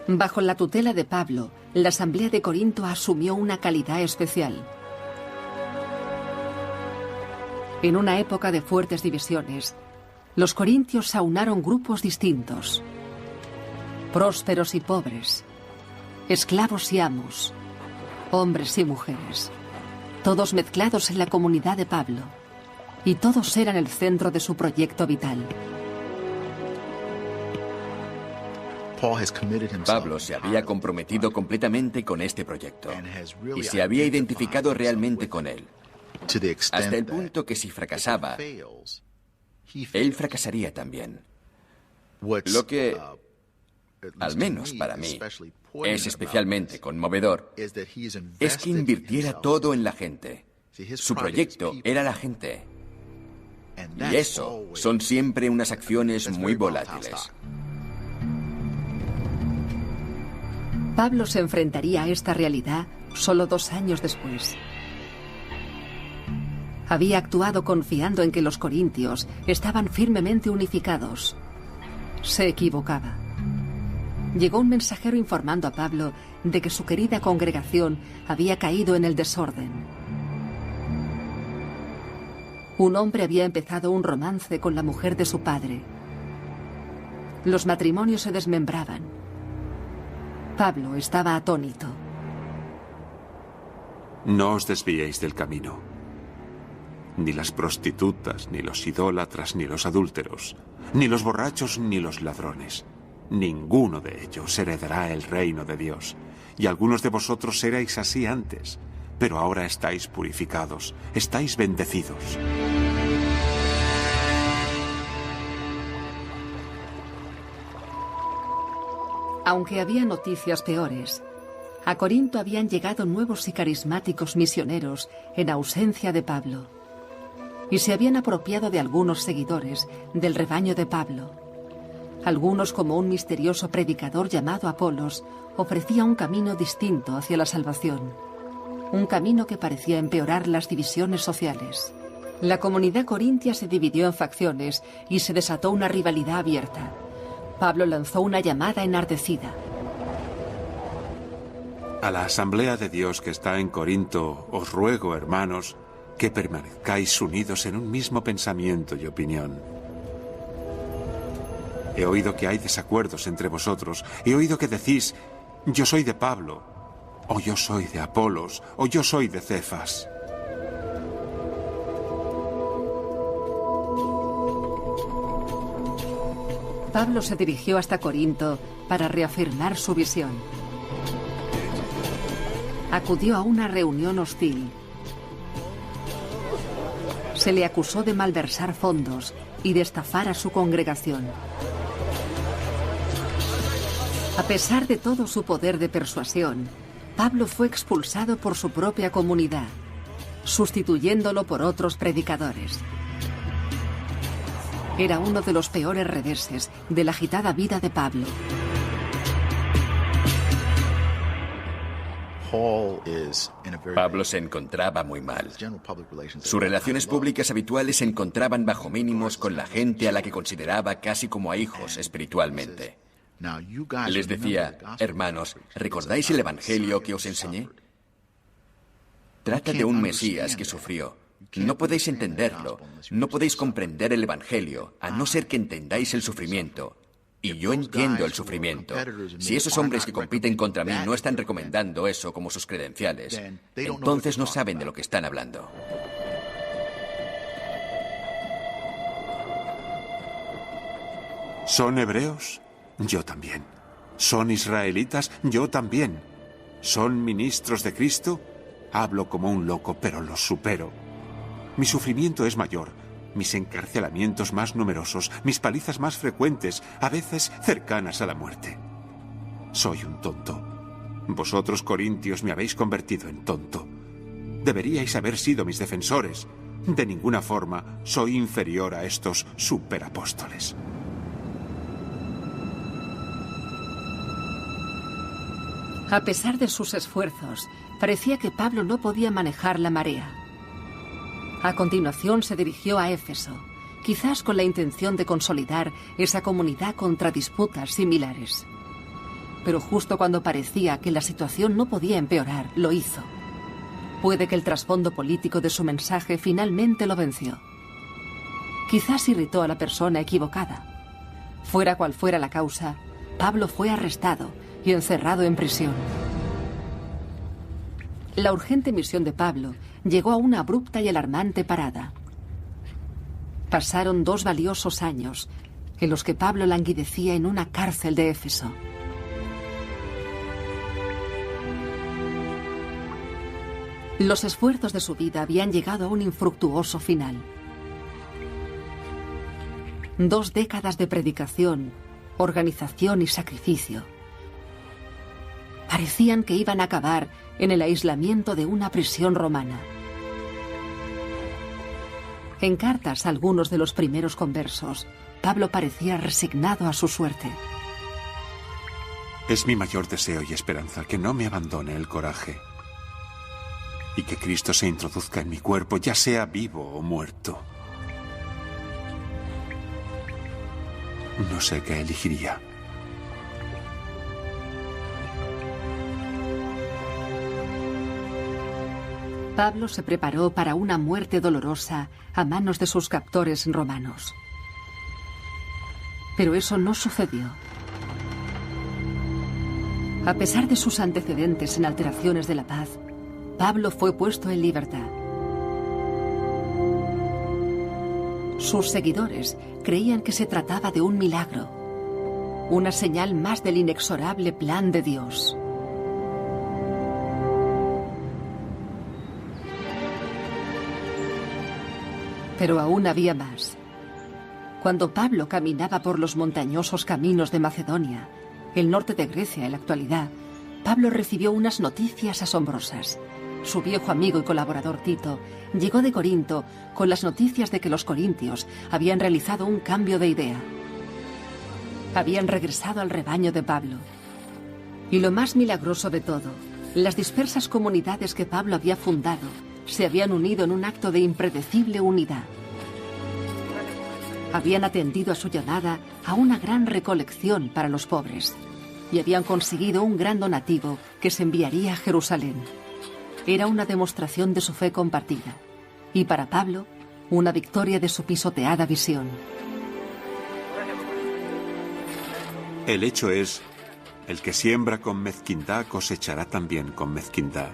Bajo la tutela de Pablo, la Asamblea de Corinto asumió una calidad especial. En una época de fuertes divisiones, los corintios aunaron grupos distintos, prósperos y pobres, esclavos y amos, hombres y mujeres, todos mezclados en la comunidad de Pablo, y todos eran el centro de su proyecto vital. Pablo se había comprometido completamente con este proyecto y se había identificado realmente con él, hasta el punto que si fracasaba, él fracasaría también. Lo que, al menos para mí, es especialmente conmovedor es que invirtiera todo en la gente. Su proyecto era la gente. Y eso son siempre unas acciones muy volátiles. Pablo se enfrentaría a esta realidad solo 2 años después. Había actuado confiando en que los corintios estaban firmemente unificados. Se equivocaba. Llegó un mensajero informando a Pablo de que su querida congregación había caído en el desorden. Un hombre había empezado un romance con la mujer de su padre. Los matrimonios se desmembraban. Pablo estaba atónito. No os desviéis del camino. Ni las prostitutas, ni los idólatras, ni los adúlteros, ni los borrachos, ni los ladrones. Ninguno de ellos heredará el reino de Dios. Y algunos de vosotros erais así antes, pero ahora estáis purificados, estáis bendecidos. Aunque había noticias peores, a Corinto habían llegado nuevos y carismáticos misioneros en ausencia de Pablo, y se habían apropiado de algunos seguidores del rebaño de Pablo. Algunos, como un misterioso predicador llamado Apolos, ofrecía un camino distinto hacia la salvación, un camino que parecía empeorar las divisiones sociales. La comunidad corintia se dividió en facciones y se desató una rivalidad abierta. Pablo lanzó una llamada enardecida. A la Asamblea de Dios que está en Corinto, os ruego, hermanos, que permanezcáis unidos en un mismo pensamiento y opinión. He oído que hay desacuerdos entre vosotros. He oído que decís, yo soy de Pablo, o yo soy de Apolos, o yo soy de Cefas. Pablo se dirigió hasta Corinto para reafirmar su visión. Acudió a una reunión hostil. Se le acusó de malversar fondos y de estafar a su congregación. A pesar de todo su poder de persuasión, Pablo fue expulsado por su propia comunidad, sustituyéndolo por otros predicadores. era uno de los peores reveses de la agitada vida de Pablo. Pablo se encontraba muy mal. Sus relaciones públicas habituales se encontraban bajo mínimos con la gente a la que consideraba casi como a hijos espiritualmente. Les decía: hermanos, ¿recordáis el Evangelio que os enseñé? Trata de un Mesías que sufrió. No podéis entenderlo, no podéis comprender el Evangelio, a no ser que entendáis el sufrimiento. Y yo entiendo el sufrimiento. Si esos hombres que compiten contra mí no están recomendando eso como sus credenciales, entonces no saben de lo que están hablando. ¿Son hebreos? Yo también. ¿Son israelitas? Yo también. ¿Son ministros de Cristo? Hablo como un loco, pero los supero. Mi sufrimiento es mayor, mis encarcelamientos más numerosos, mis palizas más frecuentes, a veces cercanas a la muerte. Soy un tonto. Vosotros, corintios, me habéis convertido en tonto. Deberíais haber sido mis defensores. De ninguna forma soy inferior a estos superapóstoles. A pesar de sus esfuerzos, parecía que Pablo no podía manejar la marea. A continuación se dirigió a Éfeso, quizás con la intención de consolidar esa comunidad contra disputas similares. Pero justo cuando parecía que la situación no podía empeorar, lo hizo. Puede que el trasfondo político de su mensaje finalmente lo venció. Quizás irritó a la persona equivocada. Fuera cual fuera la causa, Pablo fue arrestado y encerrado en prisión. La urgente misión de Pablo llegó a una abrupta y alarmante parada. Pasaron 2 valiosos años en los que Pablo languidecía en una cárcel de Éfeso. Los esfuerzos de su vida habían llegado a un infructuoso final. 2 décadas de predicación, organización y sacrificio parecían que iban a acabar en el aislamiento de una prisión romana. En cartas a algunos de los primeros conversos, Pablo parecía resignado a su suerte. Es mi mayor deseo y esperanza que no me abandone el coraje y que Cristo se introduzca en mi cuerpo, ya sea vivo o muerto. No sé qué elegiría. Pablo se preparó para una muerte dolorosa a manos de sus captores romanos. Pero eso no sucedió. A pesar de sus antecedentes en alteraciones de la paz, Pablo fue puesto en libertad. Sus seguidores creían que se trataba de un milagro, una señal más del inexorable plan de Dios. Pero aún había más. Cuando Pablo caminaba por los montañosos caminos de Macedonia, el norte de Grecia en la actualidad, Pablo recibió unas noticias asombrosas. Su viejo amigo y colaborador Tito llegó de Corinto con las noticias de que los corintios habían realizado un cambio de idea. Habían regresado al rebaño de Pablo. Y lo más milagroso de todo, las dispersas comunidades que Pablo había fundado se habían unido en un acto de impredecible unidad. Habían atendido a su llamada a una gran recolección para los pobres y habían conseguido un gran donativo que se enviaría a Jerusalén. Era una demostración de su fe compartida y para Pablo una victoria de su pisoteada visión. El hecho es, el que siembra con mezquindad cosechará también con mezquindad.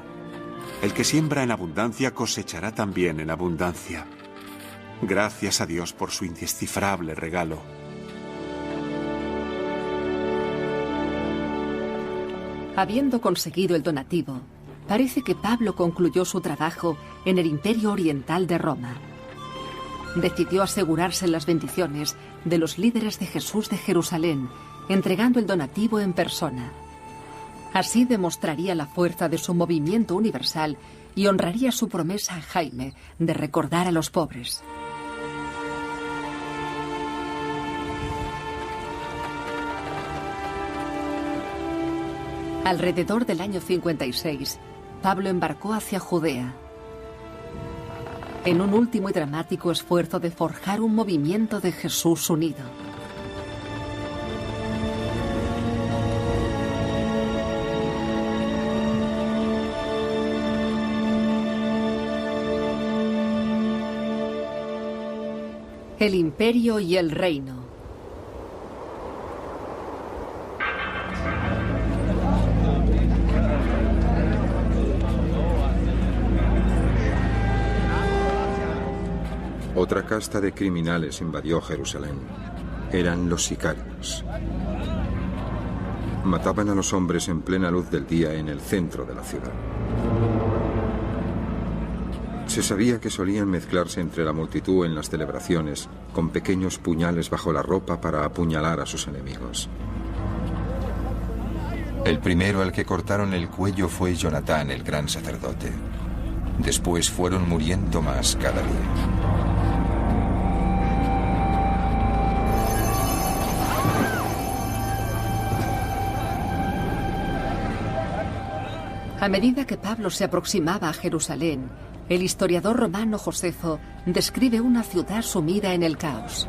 El que siembra en abundancia cosechará también en abundancia. Gracias a Dios por su indescifrable regalo. Habiendo conseguido el donativo, parece que Pablo concluyó su trabajo en el Imperio Oriental de Roma. Decidió asegurarse las bendiciones de los líderes de Jesús de Jerusalén, entregando el donativo en persona. Así demostraría la fuerza de su movimiento universal y honraría su promesa a Jaime de recordar a los pobres. Alrededor del año 56, Pablo embarcó hacia Judea, en un último y dramático esfuerzo de forjar un movimiento de Jesús unido. El imperio y el reino. Otra casta de criminales invadió Jerusalén. Eran los sicarios. Mataban a los hombres en plena luz del día en el centro de la ciudad. Se sabía que solían mezclarse entre la multitud en las celebraciones, con pequeños puñales bajo la ropa para apuñalar a sus enemigos. El primero al que cortaron el cuello fue Jonatán, el gran sacerdote. Después fueron muriendo más cada día. A medida que Pablo se aproximaba a Jerusalén, el historiador romano Josefo describe una ciudad sumida en el caos.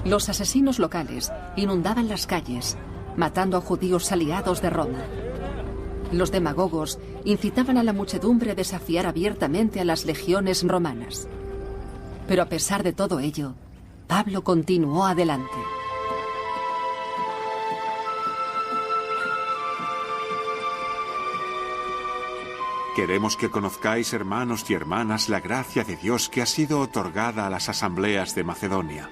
Los asesinos locales inundaban las calles, matando a judíos aliados de Roma. Los demagogos incitaban a la muchedumbre a desafiar abiertamente a las legiones romanas. Pero a pesar de todo ello, Pablo continuó adelante. Queremos que conozcáis, hermanos y hermanas, la gracia de Dios que ha sido otorgada a las asambleas de Macedonia.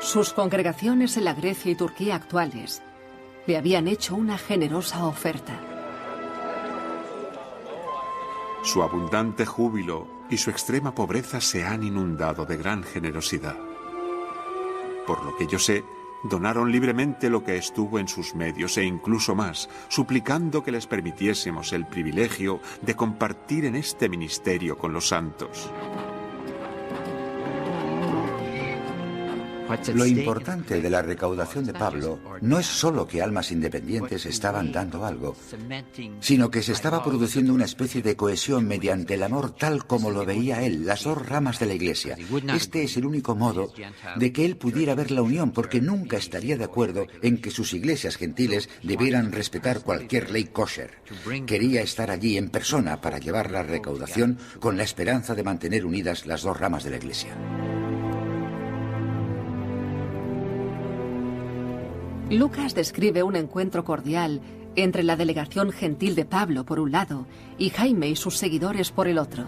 Sus congregaciones en la Grecia y Turquía actuales le habían hecho una generosa oferta. Su abundante júbilo y su extrema pobreza se han inundado de gran generosidad. Por lo que yo sé, donaron libremente lo que estuvo en sus medios e incluso más, suplicando que les permitiésemos el privilegio de compartir en este ministerio con los santos. Lo importante de la recaudación de Pablo no es solo que almas independientes estaban dando algo, sino que se estaba produciendo una especie de cohesión mediante el amor tal como lo veía él, las dos ramas de la Iglesia. Este es el único modo de que él pudiera ver la unión, porque nunca estaría de acuerdo en que sus iglesias gentiles debieran respetar cualquier ley kosher. Quería estar allí en persona para llevar la recaudación con la esperanza de mantener unidas las dos ramas de la Iglesia. Lucas describe un encuentro cordial entre la delegación gentil de Pablo por un lado y Jaime y sus seguidores por el otro.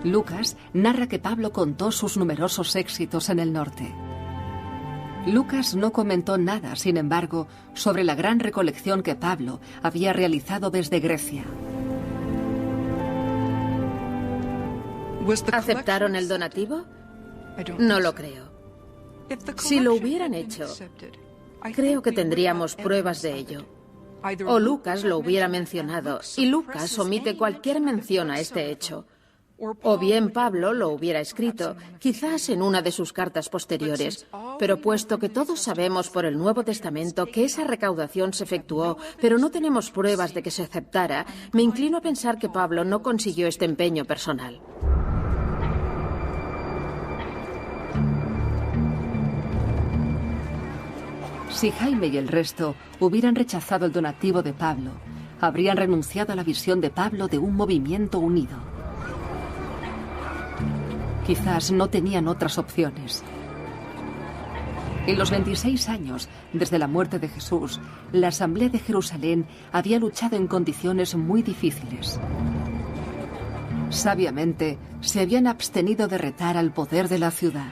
Lucas narra que Pablo contó sus numerosos éxitos en el norte. Lucas no comentó nada, sin embargo, sobre la gran recolección que Pablo había realizado desde Grecia. ¿Aceptaron el donativo? No lo creo. Si lo hubieran hecho, creo que tendríamos pruebas de ello. O Lucas lo hubiera mencionado, y Lucas omite cualquier mención a este hecho. O bien Pablo lo hubiera escrito, quizás en una de sus cartas posteriores. Pero puesto que todos sabemos por el Nuevo Testamento que esa recaudación se efectuó, pero no tenemos pruebas de que se aceptara, me inclino a pensar que Pablo no consiguió este empeño personal. Si Jaime y el resto hubieran rechazado el donativo de Pablo, habrían renunciado a la visión de Pablo de un movimiento unido. Quizás no tenían otras opciones. En los 26 años desde la muerte de Jesús, la Asamblea de Jerusalén había luchado en condiciones muy difíciles. Sabiamente, se habían abstenido de retar al poder de la ciudad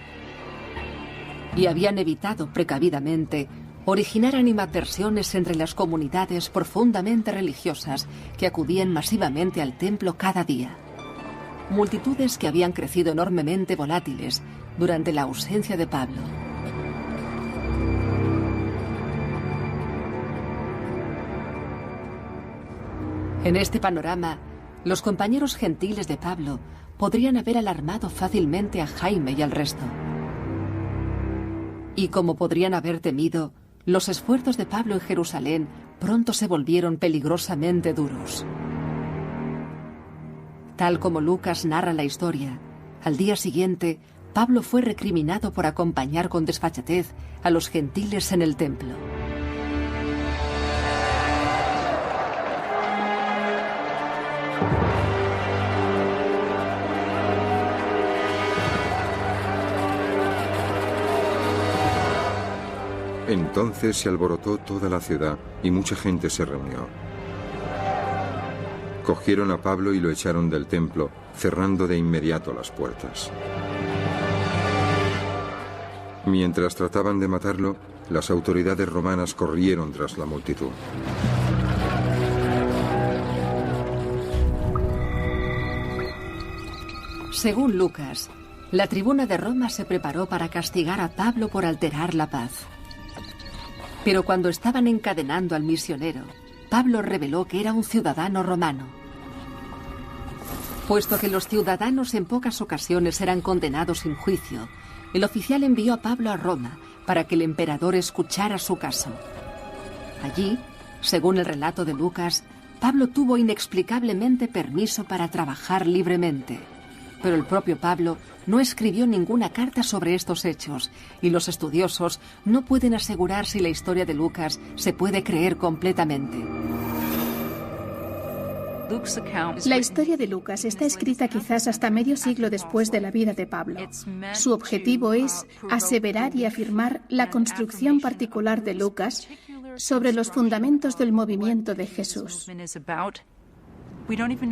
y habían evitado precavidamente originar animadversiones entre las comunidades profundamente religiosas que acudían masivamente al templo cada día. Multitudes que habían crecido enormemente volátiles durante la ausencia de Pablo. En este panorama, los compañeros gentiles de Pablo podrían haber alarmado fácilmente a Jaime y al resto. Y como podrían haber temido, los esfuerzos de Pablo en Jerusalén pronto se volvieron peligrosamente duros. Tal como Lucas narra la historia, al día siguiente, Pablo fue recriminado por acompañar con desfachatez a los gentiles en el templo. Entonces se alborotó toda la ciudad y mucha gente se reunió. Cogieron a Pablo y lo echaron del templo, cerrando de inmediato las puertas. Mientras trataban de matarlo, las autoridades romanas corrieron tras la multitud. Según Lucas, la tribuna de Roma se preparó para castigar a Pablo por alterar la paz. Pero cuando estaban encadenando al misionero, Pablo reveló que era un ciudadano romano. Puesto que los ciudadanos en pocas ocasiones eran condenados sin juicio, el oficial envió a Pablo a Roma para que el emperador escuchara su caso. Allí, según el relato de Lucas, Pablo tuvo inexplicablemente permiso para trabajar libremente. Pero el propio Pablo no escribió ninguna carta sobre estos hechos, y los estudiosos no pueden asegurar si la historia de Lucas se puede creer completamente. La historia de Lucas está escrita quizás hasta medio siglo después de la vida de Pablo. Su objetivo es aseverar y afirmar la construcción particular de Lucas sobre los fundamentos del movimiento de Jesús.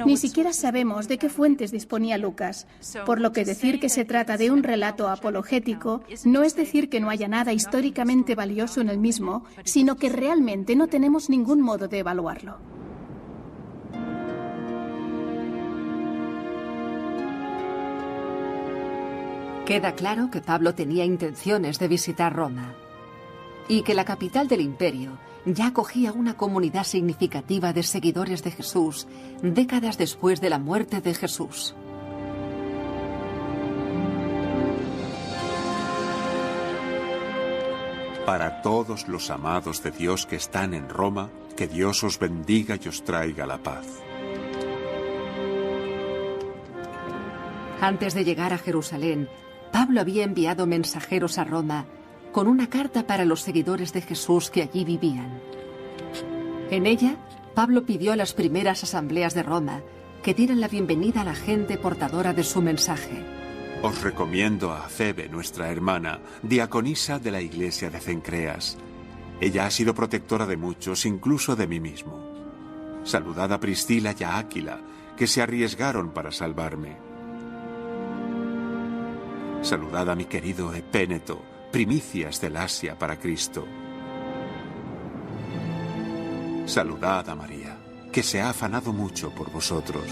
Ni siquiera sabemos de qué fuentes disponía Lucas, por lo que decir que se trata de un relato apologético no es decir que no haya nada históricamente valioso en el mismo, sino que realmente no tenemos ningún modo de evaluarlo. Queda claro que Pablo tenía intenciones de visitar Roma y que la capital del imperio ya acogía una comunidad significativa de seguidores de Jesús décadas después de la muerte de Jesús. Para todos los amados de Dios que están en Roma, que Dios os bendiga y os traiga la paz. Antes de llegar a Jerusalén, Pablo había enviado mensajeros a Roma con una carta para los seguidores de Jesús que allí vivían. En ella, Pablo pidió a las primeras asambleas de Roma que dieran la bienvenida a la gente portadora de su mensaje. Os recomiendo a Febe, nuestra hermana, diaconisa de la iglesia de Cencreas. Ella ha sido protectora de muchos, incluso de mí mismo. Saludad a Priscila y a Áquila, que se arriesgaron para salvarme. Saludad a mi querido Epéneto, primicias del Asia para Cristo. Saludad a María, que se ha afanado mucho por vosotros.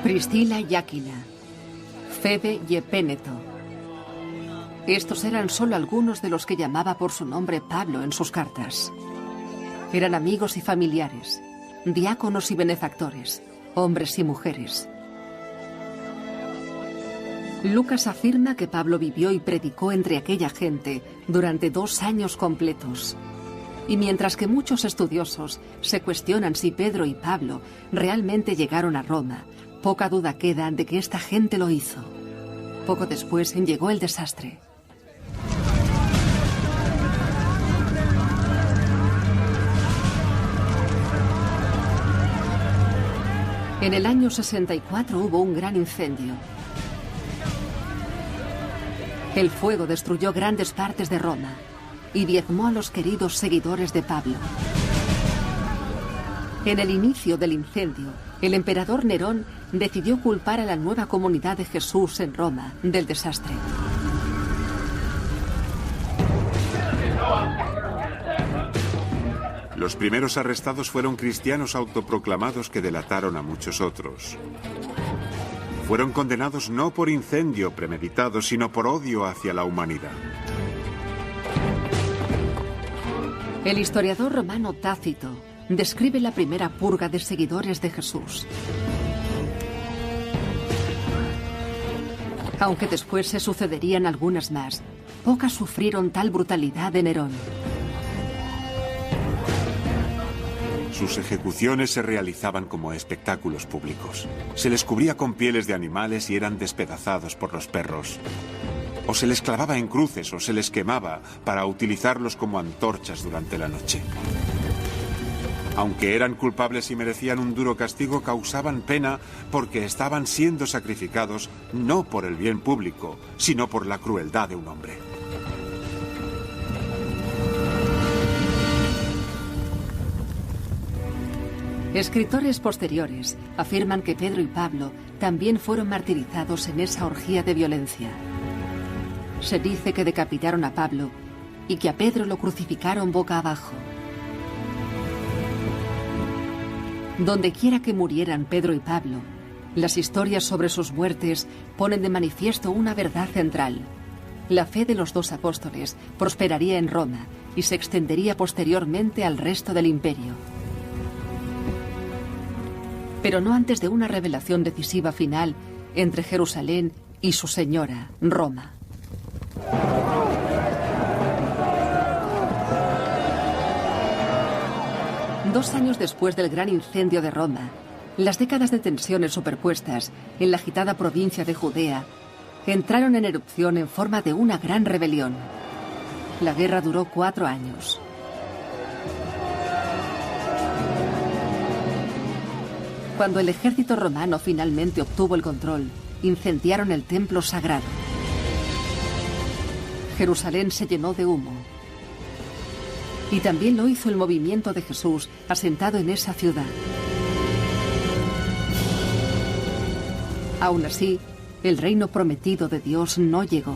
Priscila y Áquila, Febe y Epéneto. Estos eran solo algunos de los que llamaba por su nombre Pablo en sus cartas. Eran amigos y familiares, diáconos y benefactores, hombres y mujeres. Lucas afirma que Pablo vivió y predicó entre aquella gente durante 2 años completos. Y mientras que muchos estudiosos se cuestionan si Pedro y Pablo realmente llegaron a Roma, poca duda queda de que esta gente lo hizo. Poco después llegó el desastre. En el año 64 hubo un gran incendio. El fuego destruyó grandes partes de Roma y diezmó a los queridos seguidores de Pablo. En el inicio del incendio, el emperador Nerón decidió culpar a la nueva comunidad de Jesús en Roma del desastre. Los primeros arrestados fueron cristianos autoproclamados que delataron a muchos otros. Fueron condenados no por incendio premeditado, sino por odio hacia la humanidad. El historiador romano Tácito describe la primera purga de seguidores de Jesús. Aunque después se sucederían algunas más, pocas sufrieron tal brutalidad de Nerón. Sus ejecuciones se realizaban como espectáculos públicos. Se les cubría con pieles de animales y eran despedazados por los perros. O se les clavaba en cruces o se les quemaba para utilizarlos como antorchas durante la noche. Aunque eran culpables y merecían un duro castigo, causaban pena porque estaban siendo sacrificados no por el bien público, sino por la crueldad de un hombre. Escritores posteriores afirman que Pedro y Pablo también fueron martirizados en esa orgía de violencia. Se dice que decapitaron a Pablo y que a Pedro lo crucificaron boca abajo. Donde quiera que murieran Pedro y Pablo, las historias sobre sus muertes ponen de manifiesto una verdad central. La fe de los dos apóstoles prosperaría en Roma y se extendería posteriormente al resto del imperio. Pero no antes de una revelación decisiva final entre Jerusalén y su señora, Roma. Dos años después del gran incendio de Roma, las décadas de tensiones superpuestas en la agitada provincia de Judea entraron en erupción en forma de una gran rebelión. La guerra duró 4 años. Cuando el ejército romano finalmente obtuvo el control, incendiaron el templo sagrado. Jerusalén se llenó de humo. Y también lo hizo el movimiento de Jesús asentado en esa ciudad. Aún así, el reino prometido de Dios no llegó.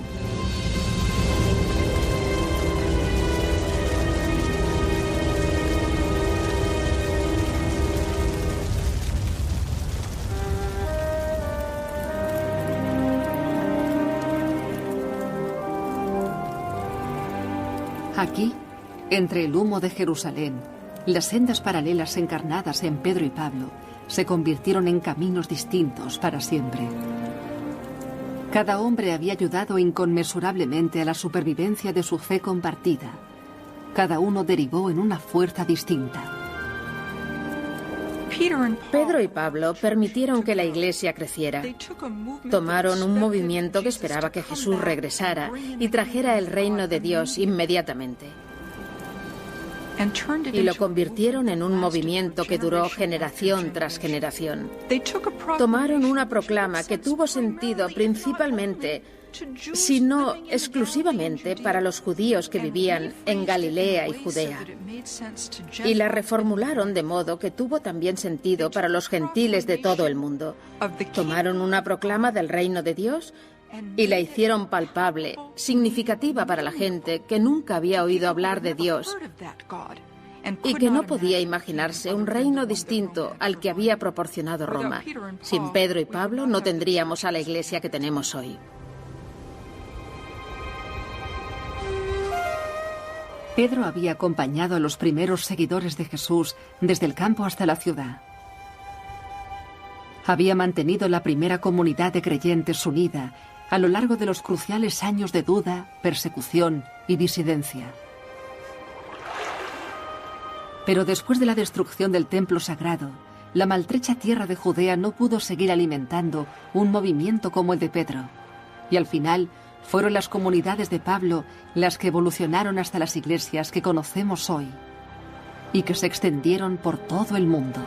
Aquí, entre el humo de Jerusalén, las sendas paralelas encarnadas en Pedro y Pablo se convirtieron en caminos distintos para siempre. Cada hombre había ayudado inconmensurablemente a la supervivencia de su fe compartida. Cada uno derivó en una fuerza distinta. Pedro y Pablo permitieron que la iglesia creciera. Tomaron un movimiento que esperaba que Jesús regresara y trajera el reino de Dios inmediatamente. Y lo convirtieron en un movimiento que duró generación tras generación. Tomaron una proclama que tuvo sentido principalmente, si no exclusivamente, para los judíos que vivían en Galilea y Judea. Y la reformularon de modo que tuvo también sentido para los gentiles de todo el mundo. Tomaron una proclama del reino de Dios y la hicieron palpable, significativa para la gente que nunca había oído hablar de Dios y que no podía imaginarse un reino distinto al que había proporcionado Roma. Sin Pedro y Pablo no tendríamos a la iglesia que tenemos hoy. Pedro había acompañado a los primeros seguidores de Jesús desde el campo hasta la ciudad. Había mantenido la primera comunidad de creyentes unida a lo largo de los cruciales años de duda, persecución y disidencia. Pero después de la destrucción del templo sagrado, la maltrecha tierra de Judea no pudo seguir alimentando un movimiento como el de Pedro. Y al final fueron las comunidades de Pablo las que evolucionaron hasta las iglesias que conocemos hoy y que se extendieron por todo el mundo.